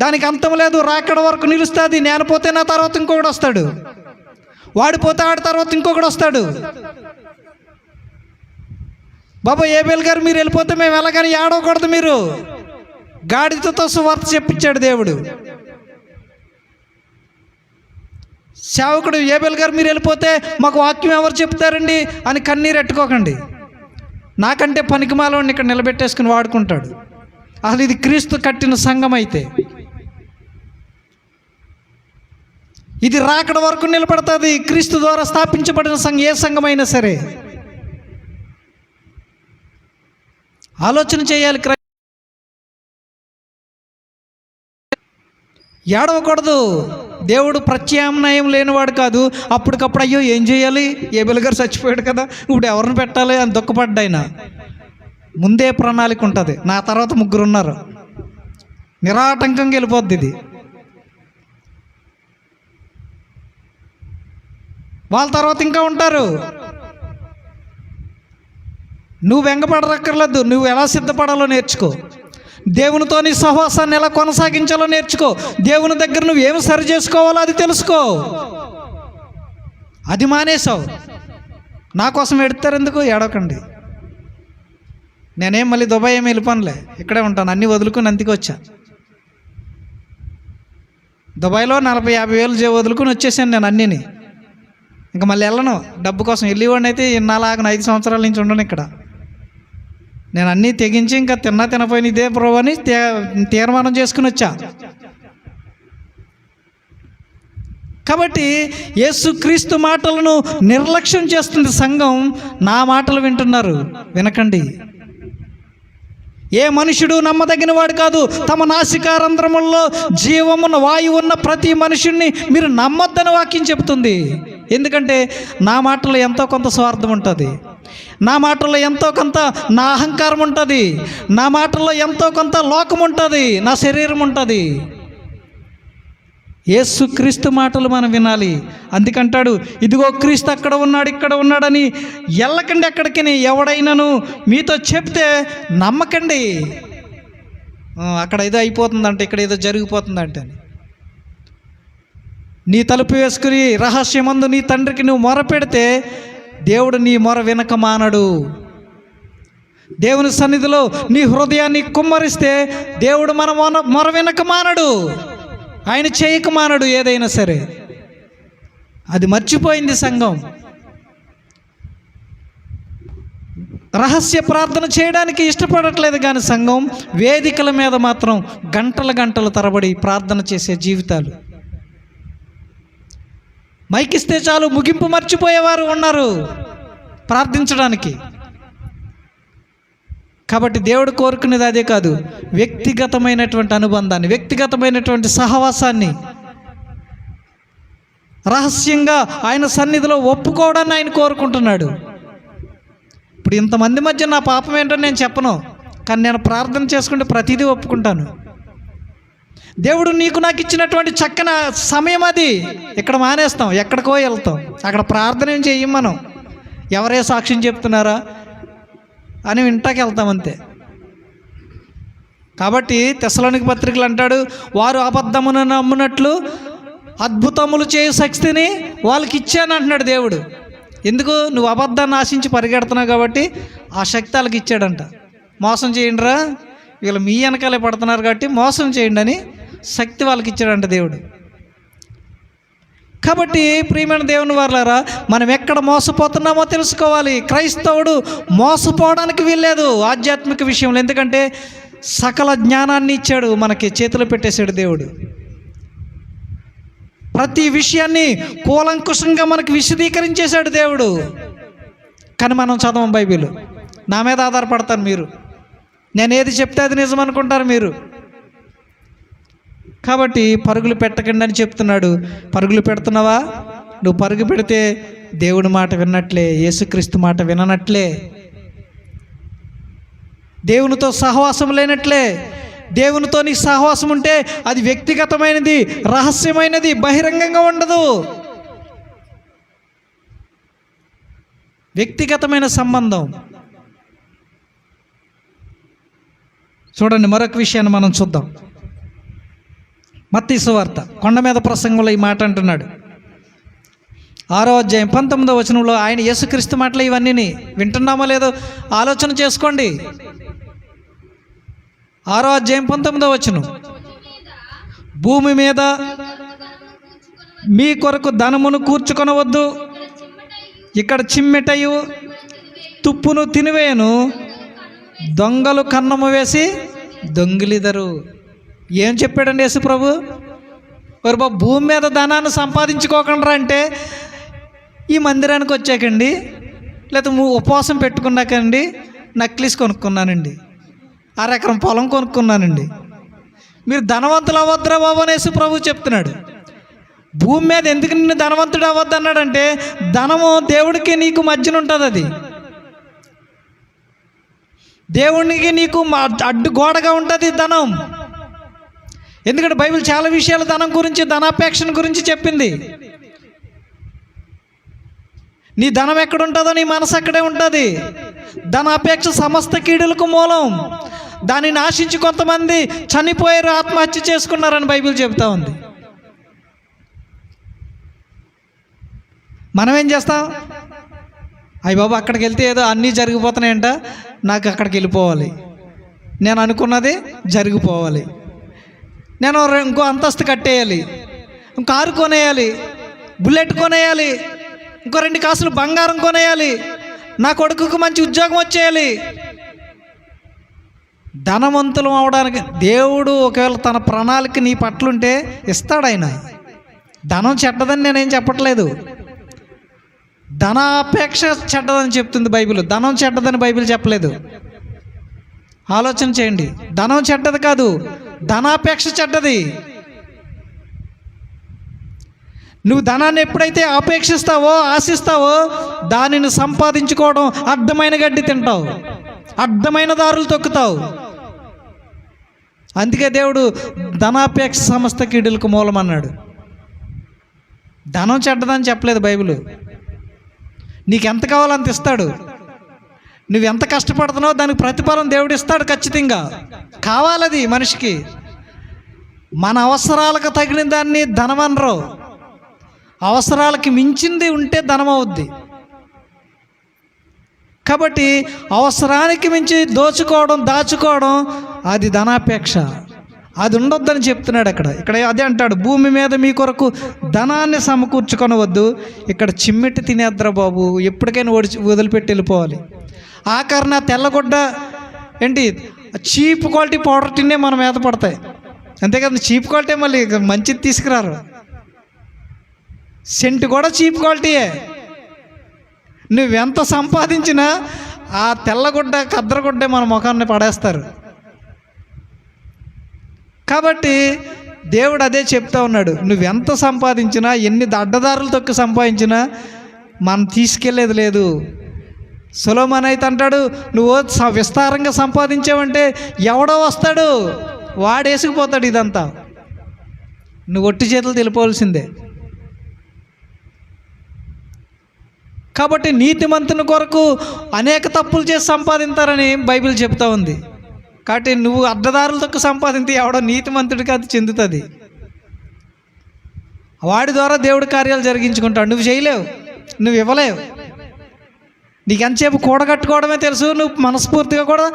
దానికి అంతం లేదు, రాకడ వరకు నిలుస్తుంది. నేను పోతే నా తర్వాత ఇంకొకడు వస్తాడు, వాడిపోతే ఆడి తర్వాత ఇంకొకడు వస్తాడు. బాబా ఏబేల్ గారు మీరు వెళ్ళిపోతే మేము వెళ్ళగానే ఏడవకూడదు, మీరు గాడిదతో సువార్త చెప్పించాడు దేవుడు. సేవకుడు ఏబేల్ గారు మీరు వెళ్ళిపోతే మాకు వాక్యం ఎవరు చెప్తారండి అని కన్నీరు ఎట్టుకోకండి. నాకంటే పనికిమాలని ఇక్కడ నిలబెట్టేసుకుని వాడుకుంటాడు. అసలు ఇది క్రీస్తు కట్టిన సంఘం అయితే ఇది రాకడ వరకు నిలబడుతుంది. క్రీస్తు ద్వారా స్థాపించబడిన సంఘం ఏ సంఘమైనా సరే ఆలోచన చేయాలి. ఏడవకూడదు. దేవుడు ప్రత్యామ్నాయం లేనివాడు కాదు. అప్పటికప్పుడు అయ్యో ఏం చేయాలి, ఏబేల్ గారు చచ్చిపోయాడు కదా, ఇప్పుడు ఎవరిని పెట్టాలి అని దుఃఖపడ్డాయినా. ముందే ప్రణాళిక ఉంటుంది. నా తర్వాత 3 ఉన్నారు, నిరాటంకంగా వెళ్ళిపోద్ది ఇది. వాళ్ళ తర్వాత ఇంకా ఉంటారు. నువ్వు వెంగపడరక్కర్లేదు, నువ్వు ఎలా సిద్ధపడాలో నేర్చుకో. దేవునితో నీ సహవాసాన్ని ఎలా కొనసాగించాలో నేర్చుకో. దేవుని దగ్గర నువ్వు ఏమి సరి చేసుకోవాలో అది తెలుసుకో. అది మానేసావు. నా కోసం ఎడతారు ఎందుకు? ఏడవకండి. నేనేం మళ్ళీ దుబాయ్ ఏమి వెళ్ళిపోనులే, ఇక్కడే ఉంటాను. అన్నీ వదులుకుని అంతికి వచ్చా. దుబాయ్లో 40-50 వేలు వదులుకుని వచ్చేసాను నేను అన్నీని. ఇంకా మళ్ళీ వెళ్ళను. డబ్బు కోసం వెళ్ళేవాడిని అయితే ఇన్నాళ్ళగా 5 సంవత్సరాల నుంచి ఉండను ఇక్కడ. నేను అన్నీ తెగించి ఇంకా తినపోయిన ఇదే ప్రభు అని తీర్మానం చేసుకుని వచ్చా. కాబట్టి యేసుక్రీస్తు మాటలను నిర్లక్ష్యం చేస్తుంది సంఘం. నా మాటలు వింటున్నారు, వినకండి. ఏ మనుషుడు నమ్మదగిన వాడు కాదు. తమ నాసికారంధ్రముల్లో జీవమున్న వాయువు ఉన్న ప్రతి మనుషుడిని మీరు నమ్మొద్దని వాక్యం చెబుతుంది. ఎందుకంటే నా మాటలో ఎంతో కొంత స్వార్థం ఉంటుంది, నా మాటల్లో ఎంతో కొంత నా అహంకారం ఉంటుంది, నా మాటల్లో ఎంతో కొంత లోకం ఉంటుంది, నా శరీరం ఉంటుంది. యేసుక్రీస్తు మాటలు మనం వినాలి. అందుకంటాడు, ఇదిగో క్రీస్తు అక్కడ ఉన్నాడు, ఇక్కడ ఉన్నాడని ఎల్లకండి ఎక్కడికి. ఎవడైనాను మీతో చెప్తే నమ్మకండి. అక్కడ ఏదో అయిపోతుందంటే, ఇక్కడ ఏదో జరిగిపోతుందంటే. నీ తలుపు వేసుకుని రహస్యమందు నీ తండ్రికి నువ్వు మొర పెడితే దేవుడు నీ మొర వినక మానడు. దేవుని సన్నిధిలో నీ హృదయాన్ని కుమ్మరిస్తే దేవుడు మన మొర వినక మానడు. ఆయన చేయక మానడు ఏదైనా సరే. అది మర్చిపోయింది సంఘం. రహస్య ప్రార్థన చేయడానికి ఇష్టపడట్లేదు కానీ సంఘం వేదికల మీద మాత్రం గంటల తరబడి ప్రార్థన చేసే జీవితాలు. మైకిస్తే చాలు ముగింపు మర్చిపోయేవారు ఉన్నారు ప్రార్థించడానికి. కాబట్టి దేవుడు కోరుకునేది అదే కాదు, వ్యక్తిగతమైనటువంటి అనుబంధాన్ని, వ్యక్తిగతమైనటువంటి సహవాసాన్ని, రహస్యంగా ఆయన సన్నిధిలో ఒప్పుకోవడాన్ని ఆయన కోరుకుంటున్నాడు. ఇప్పుడు ఇంతమంది మధ్య నా పాపం ఏంటో నేను చెప్పను, కానీ నేను ప్రార్థన చేసుకుంటే ప్రతిదీ ఒప్పుకుంటాను. దేవుడు నీకు నాకు ఇచ్చినటువంటి చక్కని సమయం అది. ఇక్కడ మానేస్తాం, ఎక్కడికో వెళ్తాం, అక్కడ ప్రార్థన ఏం చెయ్యం మనం. ఎవరే సాక్ష్యం చెప్తున్నారా అని వింటాకి వెళ్తాం అంతే. కాబట్టి తెస్సలోనిక పత్రికలు అంటాడు, వారు అబద్ధమును నమ్మునట్లు అద్భుతములు చేయు శక్తిని వాళ్ళకి ఇచ్చాను అంటున్నాడు దేవుడు. ఎందుకు? నువ్వు అబద్ధాన్ని ఆశించి పరిగెడుతున్నావు కాబట్టి ఆ శక్తి వాళ్ళకి ఇచ్చాడంట. మోసం చేయండిరా, వీళ్ళు మీ వెనకాలే పడుతున్నారు కాబట్టి మోసం చేయండి అని శక్తి వాళ్ళకి ఇచ్చాడంట దేవుడు. కాబట్టి ప్రియమైన దేవుని వారలారా, మనం ఎక్కడ మోసపోతున్నామో తెలుసుకోవాలి. క్రైస్తవుడు మోసపోవడానికి వీల్లేదు ఆధ్యాత్మిక విషయంలో. ఎందుకంటే సకల జ్ఞానాన్ని ఇచ్చాడు, మనకి చేతిలో పెట్టేశాడు దేవుడు. ప్రతి విషయాన్ని కూలంకుషంగా మనకు విశదీకరించేశాడు దేవుడు. కానీ మనం చదవం బైబిల్. నా మీద ఆధారపడతారు మీరు, నేను ఏది చెప్తే అది నిజం అనుకుంటారు మీరు. కాబట్టి పరుగులు పెట్టకండి అని చెప్తున్నాడు. పరుగులు పెడుతున్నావా? నువ్వు పరుగు పెడితే దేవుడి మాట విన్నట్లే, యేసుక్రీస్తు మాట విననట్లే, దేవునితో సహవాసం లేనట్లే. దేవునితో నీ సహవాసం ఉంటే అది వ్యక్తిగతమైనది, రహస్యమైనది, బహిరంగంగా ఉండదు. వ్యక్తిగతమైన సంబంధం. చూడండి, మరొక విషయాన్ని మనం చూద్దాం. మత్తయి సువార్త కొండ మీద ప్రసంగంలో ఈ మాట అంటున్నాడు. 6వ అధ్యాయం 19వ వచనంలో ఆయన యేసుక్రీస్తు మాటలు ఇవన్నీ వింటున్నామో లేదో ఆలోచన చేసుకోండి. 6వ అధ్యాయం 19వ వచనం, భూమి మీద మీ కొరకు ధనమును కూర్చుకొనవద్దు, ఇక్కడ చిమ్మెటయు తుప్పును తినివేయను, దొంగలు కన్నము వేసి దొంగిలిదరు. ఏం చెప్పాడండి యేసు ప్రభు? మరి బాబు, భూమి మీద ధనాన్ని సంపాదించుకోకుండా అంటే ఈ మందిరానికి వచ్చాకండి, లేకపోతే ఉపవాసం పెట్టుకున్నాకండి నక్లీస్ కొనుక్కున్నానండి, 1/2 ఎకరం పొలం కొనుక్కున్నానండి, మీరు ధనవంతులు అవ్వద్దురా బాబు అని యేసు ప్రభు చెప్తున్నాడు. భూమి మీద ఎందుకు నిన్ను ధనవంతుడు అవ్వద్దు అన్నాడంటే, ధనము దేవుడికి నీకు మధ్యన ఉంటుంది. అది దేవునికి నీకు అడ్డు గోడగా ఉంటుంది ధనం. ఎందుకంటే బైబిల్ చాలా విషయాలు ధనం గురించి, ధనాపేక్షణ గురించి చెప్పింది. నీ ధనం ఎక్కడుంటుందో నీ మనసు అక్కడే ఉంటుంది. ధనాపేక్ష సమస్త కీడులకు మూలం. దానిని ఆశించి కొంతమంది చనిపోయారు, ఆత్మహత్య చేసుకున్నారని బైబిల్ చెప్తా ఉంది. మనం ఏం చేస్తాం? అయ్య బాబు, అక్కడికి వెళ్తే ఏదో అన్నీ జరిగిపోతున్నాయంట, నాకు అక్కడికి వెళ్ళిపోవాలి, నేను అనుకున్నది జరిగిపోవాలి, నేను ఇంకో అంతస్తు కట్టేయాలి, ఇంకో కారు కొనేయాలి, బుల్లెట్ కొనేయాలి, ఇంకో 2 కాసులు బంగారం కొనేయాలి, నా కొడుకుకు మంచి ఉద్యోగం వచ్చేయాలి. ధనవంతులం అవడానికి దేవుడు ఒకవేళ తన ప్రణాళిక నీ పట్లుంటే ఇస్తాడు ఆయన. ధనం చెడ్డదని నేనేం చెప్పట్లేదు, ధనాపేక్ష చెడ్డదని చెప్తుంది బైబిల్. ధనం చెడ్డదని బైబిల్ చెప్పలేదు. ఆలోచన చేయండి. ధనం చెడ్డది కాదు, ధనాపేక్ష చెడ్డది. నువ్వు ధనాన్ని ఎప్పుడైతే ఆపేక్షిస్తావో, ఆశిస్తావో, దానిని సంపాదించుకోవడం అడ్డమైన గడ్డి తింటావు, అడ్డమైన దారులు తొక్కుతావు. అందుకే దేవుడు ధనాపేక్ష సమస్త కీడులకు మూలం అన్నాడు. ధనం చెడ్డదని చెప్పలేదు బైబిల్. నీకు ఎంత కావాలో అంత ఇస్తాడు. నువ్వు ఎంత కష్టపడుతున్నావో దానికి ప్రతిఫలం దేవుడు ఇస్తాడు ఖచ్చితంగా. కావాలది మనిషికి. మన అవసరాలకు తగిన దాన్ని ధనం అనరు. అవసరాలకి మించింది ఉంటే ధనం అవుద్ది. కాబట్టి అవసరానికి మించి దోచుకోవడం, దాచుకోవడం అది ధనాపేక్ష. అది ఉండొద్దని చెప్తున్నాడు ఇక్కడ అదే అంటాడు, భూమి మీద మీ కొరకు ధనాన్ని సమకూర్చుకొనవద్దు. ఇక్కడ చిమ్మెట్టి తినేద్దరా బాబు, ఎప్పటికైనా వదిలిపెట్టి వెళ్ళిపోవాలి. ఆఖరణ తెల్లగొడ్డ ఏంటి చీప్ క్వాలిటీ పౌడర్ టిన్నే మన మీద పడతాయి. అంతేకాదు చీప్ క్వాలిటీ మళ్ళీ మంచిది తీసుకురారు. సెంటు కూడా చీప్ క్వాలిటీయే. నువ్వెంత సంపాదించినా ఆ తెల్లగుడ్డ కద్దరగుడ్డే మన ముఖాన్ని పడేస్తారు. కాబట్టి దేవుడు అదే చెప్తా ఉన్నాడు, నువ్వెంత సంపాదించినా, ఎన్ని అడ్డదారులు తొక్కి సంపాదించినా మనం తీసుకెళ్ళేది లేదు. సొలొమోను అయితే అంటాడు, నువ్వు విస్తారంగా సంపాదించావంటే ఎవడో వస్తాడు, వాడు వేసుకుపోతాడు ఇదంతా, నువ్వు ఒట్టి చేతులు తెలిపోవలసిందే. కాబట్టి నీతిమంతుని కొరకు అనేక తప్పులు చేసి సంపాదించారని బైబిల్ చెప్తా ఉంది. కాబట్టి నువ్వు అడ్డదారులతో సంపాదించి ఎవడో నీతిమంతుడికి అది చెందుతుంది. వాడి ద్వారా దేవుడి కార్యాలు జరిగించుకుంటాడు. నువ్వు చేయలేవు, నువ్వు ఇవ్వలేవు. నీకు ఎంతసేపు కూడగట్టుకోవడమే తెలుసు. నువ్వు మనస్ఫూర్తిగా కూడా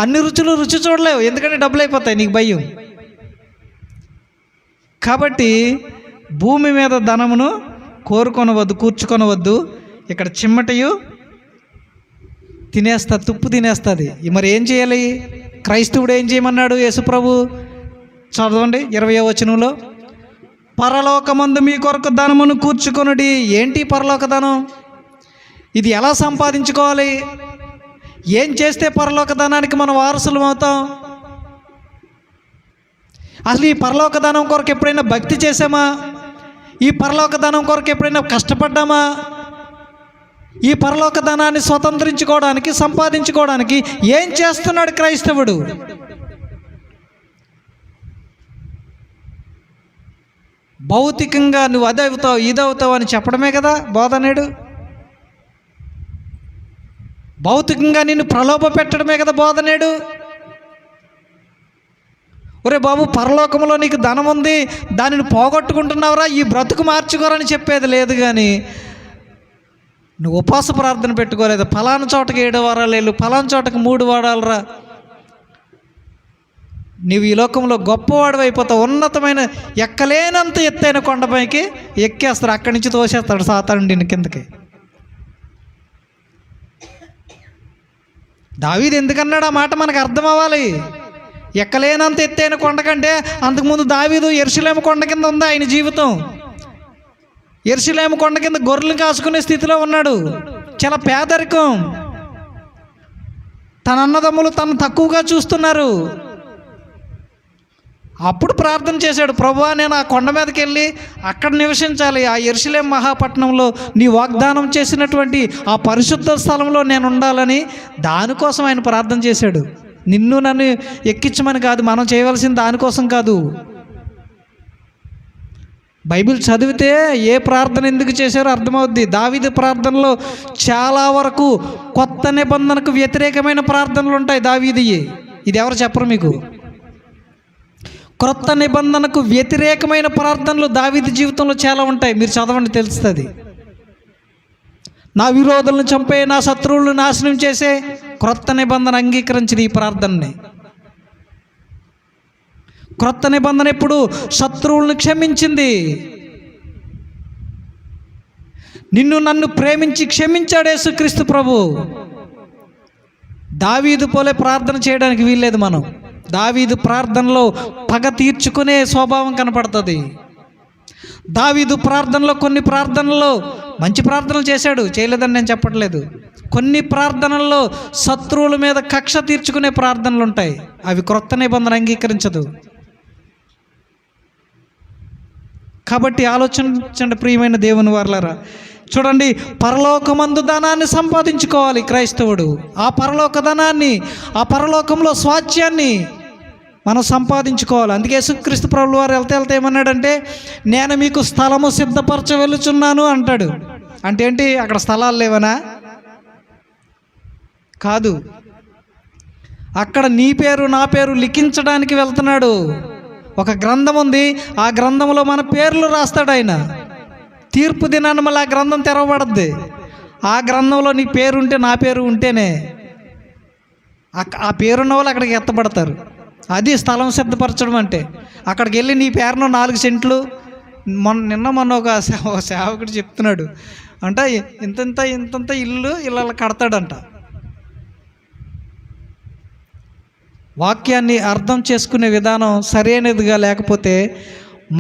అన్ని రుచులు రుచి చూడలేవు, ఎందుకంటే డబ్బులు అయిపోతాయి, నీకు భయం. కాబట్టి భూమి మీద ధనమును కోరుకొనవద్దు, కూర్చుకొనవద్దు. ఇక్కడ చిమ్మటయు తినేస్తా, తుప్పు తినేస్తుంది. మరి ఏం చేయాలి? క్రైస్తవుడు ఏం చేయమన్నాడు యేసుప్రభు? చదవండి 20వ వచనంలో, పరలోకమందు మీ కొరకు ధనమును కూర్చుకొనుడి. ఏంటి పరలోక ధనం? ఇది ఎలా సంపాదించుకోవాలి? ఏం చేస్తే పరలోక ధనానికి మనం వారసులం అవుతాం? అసలు ఈ పరలోక ధనం కొరకు ఎప్పుడైనా భక్తి చేసామా? ఈ పరలోక ధనం కొరకు ఎప్పుడైనా కష్టపడ్డామా? ఈ పరలోక ధనాన్ని స్వతంత్రించుకోవడానికి, సంపాదించుకోవడానికి ఏం చేస్తున్నాడు క్రైస్తవుడు? భౌతికంగా నువ్వు అది అవుతావు, ఇది అవుతావు అని చెప్పడమే కదా బోధనేడు. భౌతికంగా నిన్ను ప్రలోభ పెట్టడమే కదా బోధనేడు. ఒరే బాబు, పరలోకంలో నీకు ధనం ఉంది, దానిని పోగొట్టుకుంటున్నావురా, ఈ బ్రతుకు మార్చుకోరని చెప్పేది లేదు. కానీ నువ్వు ఉపవాస ప్రార్థన పెట్టుకోలేదు, ఫలానా చోటకి 7 వారాలు వెళ్ళు, ఫలానా చోటకి 3 వారాలు రా, నువ్వు ఈ లోకంలో గొప్పవాడు అయిపోతావు. ఉన్నతమైన ఎక్కలేనంత ఎత్తైన కొండపైకి ఎక్కేస్తారు, అక్కడి నుంచి తోసేస్తాడు సాతాను నిన్ను కిందకి. దావీదు ఎందుకన్నాడు ఆ మాట మనకు అర్థం అవ్వాలి. ఎక్కలేనంత ఎత్తైన కొండ కంటే అంతకుముందు దావీదు యెరూషలేము కొండ కింద ఉంది ఆయన జీవితం. యెరూషలేము కొండ కింద గొర్రెలు కాసుకునే స్థితిలో ఉన్నాడు. చాలా పేదరికం. తన అన్నదమ్ములు తను తక్కువగా చూస్తున్నారు. అప్పుడు ప్రార్థన చేశాడు, ప్రభువా నేను ఆ కొండ మీదకి వెళ్ళి అక్కడ నివసించాలి, ఆ యెరూషలేము మహాపట్నంలో నీ వాగ్దానం చేసినటువంటి ఆ పరిశుద్ధ స్థలంలో నేను ఉండాలని. దానికోసం ఆయన ప్రార్థన చేశాడు. నిన్ను నన్ను ఎక్కించమని కాదు, మనం చేయవలసింది దానికోసం కాదు. బైబిల్ చదివితే ఏ ప్రార్థన ఎందుకు చేశారో అర్థమవుద్ది. దావీదు ప్రార్థనలో చాలా వరకు కొత్త నిబంధనకు వ్యతిరేకమైన ప్రార్థనలు ఉంటాయి దావీదుయి. ఇది ఎవరు చెప్పరు మీకు. క్రొత్త నిబంధనకు వ్యతిరేకమైన ప్రార్థనలు దావీదు జీవితంలో చాలా ఉంటాయి. మీరు చదవండి, తెలుస్తుంది. నా విరోధులను చంపే, నా శత్రువులను నాశనం చేసే క్రొత్త నిబంధన అంగీకరించిన ఈ ప్రార్థనని. క్రొత్త నిబంధన ఎప్పుడు శత్రువులను క్షమించింది. నిన్ను నన్ను ప్రేమించి క్షమించాడు యేసుక్రీస్తు ప్రభు. దావీదు పోలే ప్రార్థన చేయడానికి వీల్లేదు మనం. దావీదు ప్రార్థనలో పగ తీర్చుకునే స్వభావం కనపడుతుంది. దావీదు ప్రార్థనలో కొన్ని ప్రార్థనల్లో మంచి ప్రార్థనలు చేశాడు, చేయలేదని నేను చెప్పట్లేదు. కొన్ని ప్రార్థనల్లో శత్రువుల మీద కక్ష తీర్చుకునే ప్రార్థనలు ఉంటాయి, అవి క్రొత్త నిబంధన అంగీకరించదు. కాబట్టి ఆలోచించండి ప్రియమైన దేవుని వారలారా. చూడండి, పరలోకమందు ధనాన్ని సంపాదించుకోవాలి క్రైస్తవుడు. ఆ పరలోక ధనాన్ని, ఆ పరలోకంలో స్వాస్థ్యాన్ని మనం సంపాదించుకోవాలి. అందుకే యేసుక్రీస్తు ప్రభువు వారు వెళ్తే ఏమన్నాడంటే, నేను మీకు స్థలము సిద్ధపరచ వెళుచున్నాను అంటాడు. అంటే ఏంటి? అక్కడ స్థలాలు లేవనా? కాదు, అక్కడ నీ పేరు నా పేరు లిఖించడానికి వెళ్తున్నాడు. ఒక గ్రంథం ఉంది, ఆ గ్రంథంలో మన పేర్లు రాస్తాడు ఆయన. తీర్పు దినాన్ని మళ్ళీ ఆ గ్రంథం తెరవబడద్ది. ఆ గ్రంథంలో నీ పేరు ఉంటే, నా పేరు ఉంటేనే ఆ పేరున్న వాళ్ళు అక్కడికి ఎత్తబడతారు. అది స్థలం సిద్ధపరచడం అంటే. అక్కడికి వెళ్ళి నీ పేరును 4 సెంట్లు, మొన్న ఒక సేవకుడు చెప్తున్నాడు అంటే, ఇంతంత ఇల్లు ఇలా కడతాడంట. వాక్యాన్ని అర్థం చేసుకునే విధానం సరైనదిగా లేకపోతే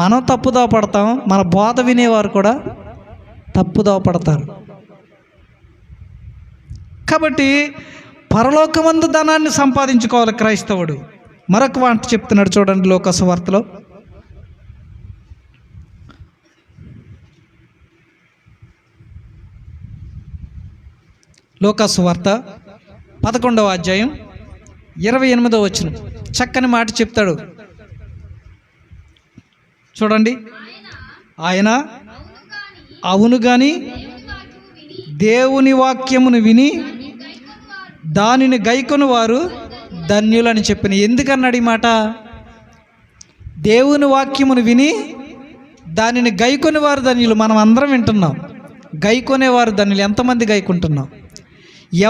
మనం తప్పుదోవ పడతాం, మన బోధ వినేవారు కూడా తప్పుదోవ పడతారు. కాబట్టి పరలోకమందు ధనాన్ని సంపాదించుకోవాలి క్రైస్తవుడు. మరొక మాట చెప్తున్నాడు చూడండి, లోకా సువార్తలో. లోకా సువార్త 11వ అధ్యాయం 28వ వచనం చక్కని మాట చెప్తాడు చూడండి. ఆయన అవును గాని దేవుని వాక్యమును విని దానిని గైకొని వారు ధన్యులని చెప్పిన. ఎందుకన్నాడు ఈ మాట? దేవుని వాక్యమును విని దానిని గైకొని వారు ధన్యులు. మనం అందరం వింటున్నాం, గైకొనేవారు ధన్యులు. ఎంతమంది గైకుంటున్నాం?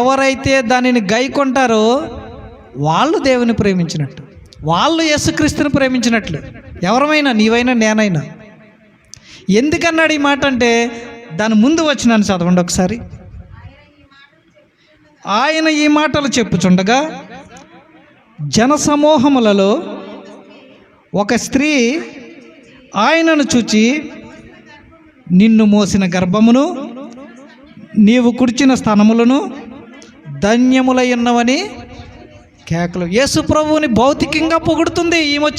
ఎవరైతే దానిని గైకొంటారో వాళ్ళు దేవుని ప్రేమించినట్టు, వాళ్ళు యేసుక్రీస్తుని ప్రేమించినట్లు. ఎవరమైనా, నీవైనా నేనైనా. ఎందుకన్నాడు ఈ మాట అంటే, దాని ముందు వచ్చినాను చదవండి ఒకసారి. ఆయన ఈ మాటలు చెప్పుచుండగా జనసమూహములలో ఒక స్త్రీ ఆయనను చూచి, నిన్ను మోసిన గర్భమును నీవు కుడిచిన స్థనములను ధన్యములై ఉన్నవని కేకలు. యేసుప్రభువుని భౌతికంగా పొగుడుతుంది ఈమె.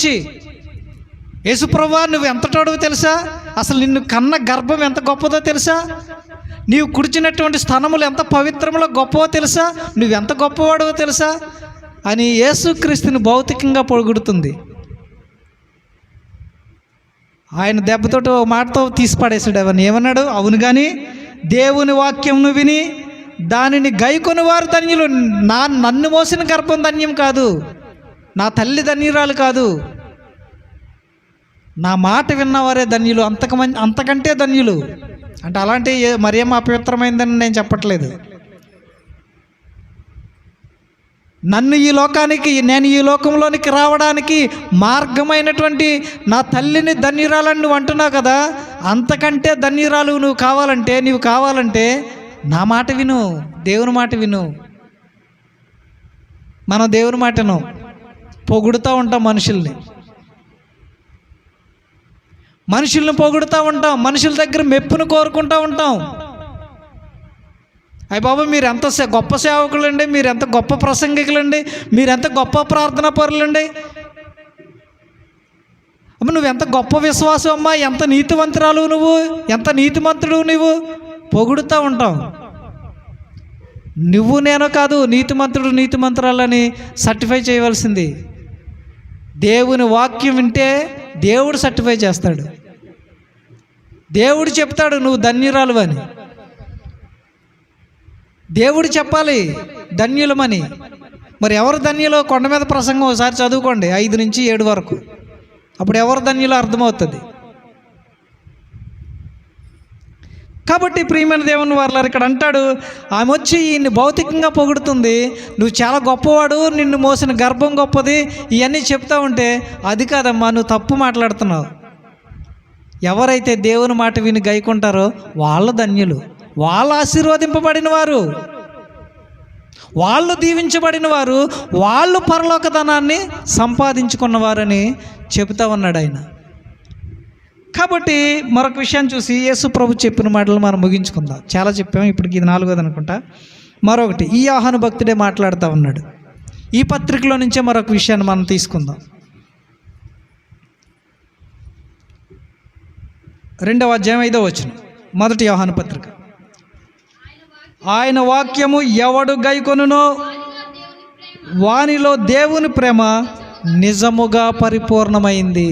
యేసుప్రభువా, నువ్వు ఎంతటోడవో తెలుసా? అసలు నిన్ను కన్న గర్భం ఎంత గొప్పదో తెలుసా? నీవు కుడిచినటువంటి స్థనములు ఎంత పవిత్రములో గొప్పవో తెలుసా? నువ్వెంత గొప్పవాడవో తెలుసా అని యేసుక్రీస్తుని భౌతికంగా పొగుడుతుంది. ఆయన దెబ్బతోటి మాటతో తీసి పడేసాడు అవన్నీ. ఏమన్నాడు? అవును కానీ దేవుని వాక్యంను విని దానిని గైకొని వారు ధన్యులు. నన్ను మోసిన గర్భం ధన్యం కాదు, నా తల్లి ధన్యురాలు కాదు, నా మాట విన్నవారే ధన్యులు, అంతకంటే ధన్యులు. అంటే అలాంటి మరేం అపవిత్రమైందని నేను చెప్పట్లేదు. నేను ఈ లోకంలోనికి రావడానికి మార్గమైనటువంటి నా తల్లిని ధన్యురాలని నువ్వు అంటున్నావు కదా, అంతకంటే ధన్యురాలు నువ్వు కావాలంటే నా మాట విను, దేవుని మాట విను. మనం దేవుని మాటను పొగుడుతూ ఉంటాం, మనుషుల్ని పొగుడుతూ ఉంటాం, మనుషుల దగ్గర మెప్పును కోరుకుంటూ ఉంటాం. అయ్య బాబు, మీరు ఎంత గొప్ప సేవకులండి, మీరు ఎంత గొప్ప ప్రసంగికులండి, మీరు ఎంత గొప్ప ప్రార్థనా పరులండి, అమ్మ నువ్వెంత గొప్ప విశ్వాసం అమ్మా, ఎంత నీతివంతురాలు నువ్వు, ఎంత నీతిమంతుడు నువ్వు, పొగుడుతూ ఉంటాం. నువ్వు నేను కాదు నీతిమంతుడు నీతిమంతురాలని సర్టిఫై చేయవలసింది. దేవుని వాక్యం వింటే దేవుడు సర్టిఫై చేస్తాడు, దేవుడు చెప్తాడు నువ్వు ధన్యురాలు అని. దేవుడు చెప్పాలి ధన్యులమని. మరి ఎవరు ధన్యులో? కొండ మీద ప్రసంగం ఒకసారి చదువుకోండి 5 నుంచి 7 వరకు, అప్పుడు ఎవరు ధన్యులో అర్థమవుతుంది. కాబట్టి ప్రియమైన దేవుని వారలారా, ఇక్కడ అంటాడు, ఆమె వచ్చి ఈయన్ని భౌతికంగా పొగుడుతుంది, నువ్వు చాలా గొప్పవాడు, నిన్ను మోసిన గర్భం గొప్పది, ఇవన్నీ చెప్తా ఉంటే, అది కాదమ్మా, నువ్వు తప్పు మాట్లాడుతున్నావు. ఎవరైతే దేవుని మాట విని గైకుంటారో వాళ్ళు ధన్యులు, వాళ్ళు ఆశీర్వదింపబడిన వారు, వాళ్ళు దీవించబడిన వారు, వాళ్ళు పరలోక ధనాన్ని సంపాదించుకున్నవారని చెబుతా ఉన్నాడు ఆయన. కాబట్టి మరొక విషయాన్ని చూసి యేసు ప్రభు చెప్పిన మాటలు మనం ముగించుకుందాం. చాలా చెప్పాము, ఇప్పటికి ఇది 4వది అనుకుంటా. మరొకటి ఈ యోహాను భక్తుడే మాట్లాడుతూ ఉన్నాడు. ఈ పత్రికలో నుంచే మరొక విషయాన్ని మనం తీసుకుందాం. 2వ అధ్యాయం 5వ వచనం, మొదటి యోహాను పత్రిక. ఆయన వాక్యము ఎవడు గైకొనునో వానిలో దేవుని ప్రేమ నిజముగా పరిపూర్ణమైంది.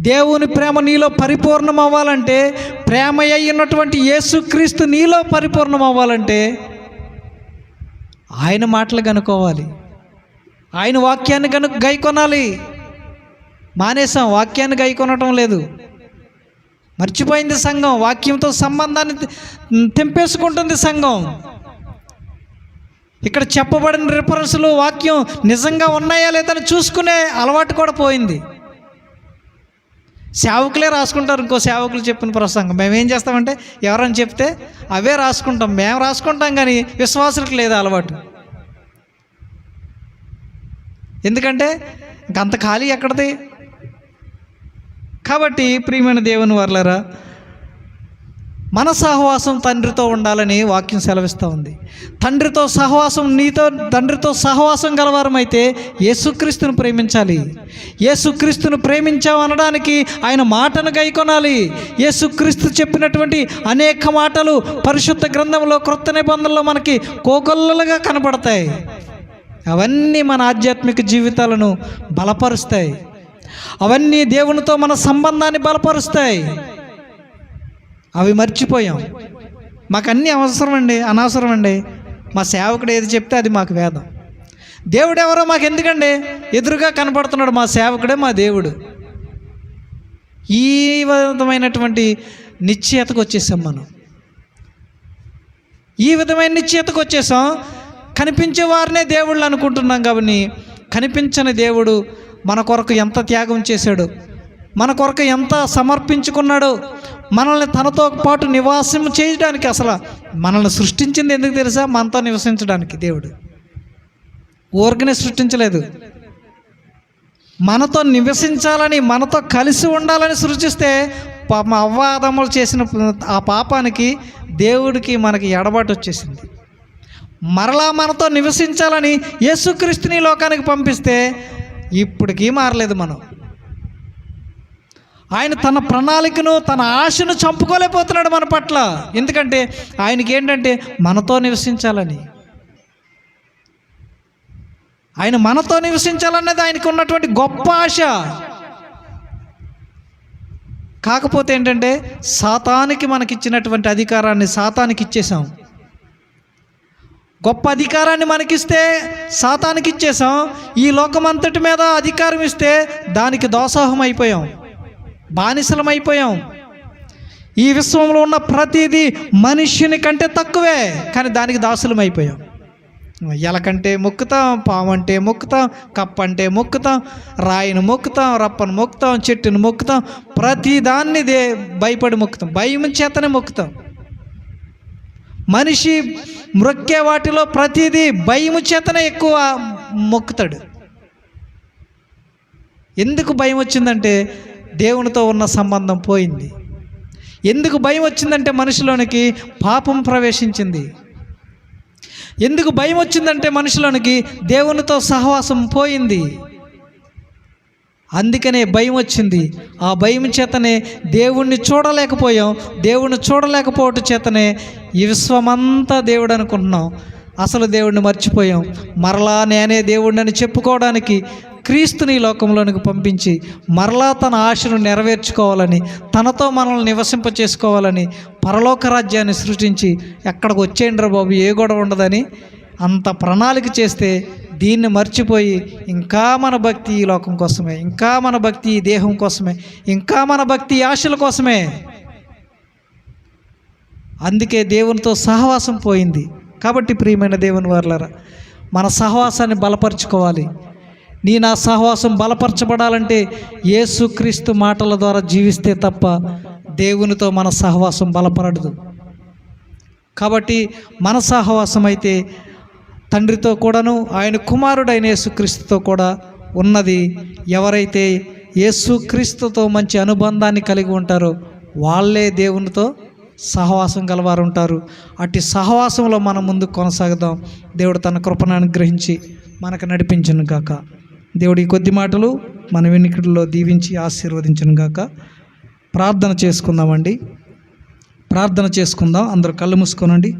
దేవుని ప్రేమ నీలో పరిపూర్ణం అవ్వాలంటే, ప్రేమ అయినటువంటి యేసుక్రీస్తు నీలో పరిపూర్ణం అవ్వాలంటే ఆయన మాటలు కనుక్కోవాలి, ఆయన వాక్యాన్ని గైకొనాలి. మానేసాం, వాక్యాన్ని గైకొనటం లేదు, మర్చిపోయింది సంఘం. వాక్యంతో సంబంధాన్ని తెంపేసుకుంటుంది సంఘం. ఇక్కడ చెప్పబడిన రిఫరెన్స్లు వాక్యం నిజంగా ఉన్నాయా లేదని చూసుకునే అలవాటు కూడా పోయింది. సేవకులే రాసుకుంటారు, ఇంకో సేవకులు చెప్పిన ప్రసంగం మేమేం చేస్తామంటే ఎవరైనా చెప్తే అవే రాసుకుంటాం. మేము రాసుకుంటాం కానీ విశ్వాసులకు లేదు అలవాటు. ఎందుకంటే ఇంకంత ఖాళీ ఎక్కడిది? కాబట్టి ప్రియమైన దేవుని వర్లారా, మన సహవాసం తండ్రితో ఉండాలని వాక్యం సెలవిస్తూ ఉంది. తండ్రితో సహవాసం, నీతో తండ్రితో సహవాసం గలవారమైతే యేసుక్రీస్తును ప్రేమించాలి. యేసుక్రీస్తును ప్రేమించామనడానికి ఆయన మాటను గైకొనాలి. యేసుక్రీస్తు చెప్పినటువంటి అనేక మాటలు పరిశుద్ధ గ్రంథంలో, క్రొత్త నిబంధనలో మనకి కోకొల్లలుగా కనపడతాయి. అవన్నీ మన ఆధ్యాత్మిక జీవితాలను బలపరుస్తాయి. అవన్నీ దేవునితో మన సంబంధాన్ని బలపరుస్తాయి. అవి మర్చిపోయాం. మాకు అన్నీ అవసరం అండి, అనవసరం అండి. మా సేవకుడు ఏది చెప్తే అది మాకు వేదం. దేవుడు ఎవరో మాకు ఎందుకండి? ఎదురుగా కనపడుతున్నాడు, మా సేవకుడే మా దేవుడు. ఈ విధమైనటువంటి నిశ్చయతకు వచ్చేసాం మనం. ఈ విధమైన నిశ్చయతకు వచ్చేసాం. కనిపించే వారినే దేవుళ్ళు అనుకుంటున్నాం. కాబట్టి కనిపించని దేవుడు మన కొరకు ఎంత త్యాగం చేశాడు, మన కొరకు ఎంత సమర్పించుకున్నాడు, మనల్ని తనతో పాటు నివాసం చేయడానికి. అసలు మనల్ని సృష్టించింది ఎందుకు తెలుసా? మనతో నివసించడానికి. దేవుడు ఊరికనే సృష్టించలేదు, మనతో నివసించాలని, మనతో కలిసి ఉండాలని సృష్టిస్తే అవ్వ ఆదములు చేసిన ఆ పాపానికి దేవుడికి మనకి ఎడబాటు వచ్చేసింది. మరలా మనతో నివసించాలని యేసుక్రీస్తుని లోకానికి పంపిస్తే ఇప్పటికీ మారలేదు మనం. ఆయన తన ప్రణాళికను, తన ఆశను చంపుకోలేకపోతున్నాడు మన పట్ల. ఎందుకంటే ఆయనకి ఏంటంటే మనతో నివసించాలని, ఆయన మనతో నివసించాలన్నది ఆయనకు ఉన్నటువంటి గొప్ప ఆశ. కాకపోతే ఏంటంటే సాతానికి మనకిచ్చినటువంటి అధికారాన్ని సాతానికి ఇచ్చేసాం. గొప్ప అధికారాన్ని మనకిస్తే సాతానికి ఇచ్చేసాం. ఈ లోకమంతటి మీద అధికారం ఇస్తే దానికి దోసాహం అయిపోయాం, బానిసలం అయిపోయాం. ఈ విశ్వంలో ఉన్న ప్రతిదీ మనుష్యుని కంటే తక్కువే, కానీ దానికి దాసులం అయిపోయాం. ఎలకంటే మొక్కుతాం, పాము అంటే మొక్కుతాం, కప్ప అంటే మొక్కుతాం, రాయిని మొక్కుతాం, రప్పను మొక్కుతాం, చెట్టును మొక్కుతాం, ప్రతి దాన్ని భయపడి మొక్కుతాం, భయం చేతనే మొక్కుతాం. మనిషి మ్రొక్కే వాటిలో ప్రతిదీ భయము చేతనే ఎక్కువ మొక్కుతాడు. ఎందుకు భయం వచ్చిందంటే దేవునితో ఉన్న సంబంధం పోయింది. ఎందుకు భయం వచ్చిందంటే మనిషిలోనికి పాపం ప్రవేశించింది. ఎందుకు భయం వచ్చిందంటే మనిషిలోనికి దేవునితో సహవాసం పోయింది. అందుకనే భయం వచ్చింది. ఆ భయం చేతనే దేవుణ్ణి చూడలేకపోయాం. దేవుణ్ణి చూడలేకపోవటం చేతనే ఈ విశ్వమంతా దేవుడు అనుకుంటున్నాం, అసలు దేవుడిని మర్చిపోయాం. మరలా నేనే దేవుడిని చెప్పుకోవడానికి క్రీస్తుని లోకంలోనికి పంపించి మరలా తన ఆశను నెరవేర్చుకోవాలని, తనతో మనల్ని నివసింపచేసుకోవాలని పరలోక రాజ్యాన్ని సృష్టించి ఎక్కడికి వచ్చేయండిరా బాబు, ఏ గొడవ ఉండదని అంత ప్రణాళిక చేస్తే దీన్ని మర్చిపోయి ఇంకా మన భక్తి ఈ లోకం కోసమే, ఇంకా మన భక్తి ఈ దేహం కోసమే, ఇంకా మన భక్తి ఆశల కోసమే. అందుకే దేవునితో సహవాసం పోయింది. కాబట్టి ప్రియమైన దేవుని వారలారా, మన సహవాసాన్ని బలపరుచుకోవాలి. నా సహవాసం బలపరచబడాలంటే యేసుక్రీస్తు మాటల ద్వారా జీవిస్తే తప్ప దేవునితో మన సహవాసం బలపడదు. కాబట్టి మన సహవాసం అయితే తండ్రితో కూడాను, ఆయన కుమారుడైన యేసుక్రీస్తుతో కూడా ఉన్నది. ఎవరైతే యేసుక్రీస్తుతో మంచి అనుబంధాన్ని కలిగి ఉంటారో వాళ్ళే దేవునితో సహవాసం గలవారు ఉంటారు. అట్టి సహవాసంలో మనం ముందుకు కొనసాగుదాం. దేవుడు తన కృపను అనుగ్రహించి మనకు నడిపించును గాక. దేవుడి కొద్ది మాటలు మన వెనుకల్లో దీవించి ఆశీర్వదించును గాక. ప్రార్థన చేసుకుందామండి. ప్రార్థన చేసుకుందాం. అందరూ కళ్ళు మూసుకోనండి.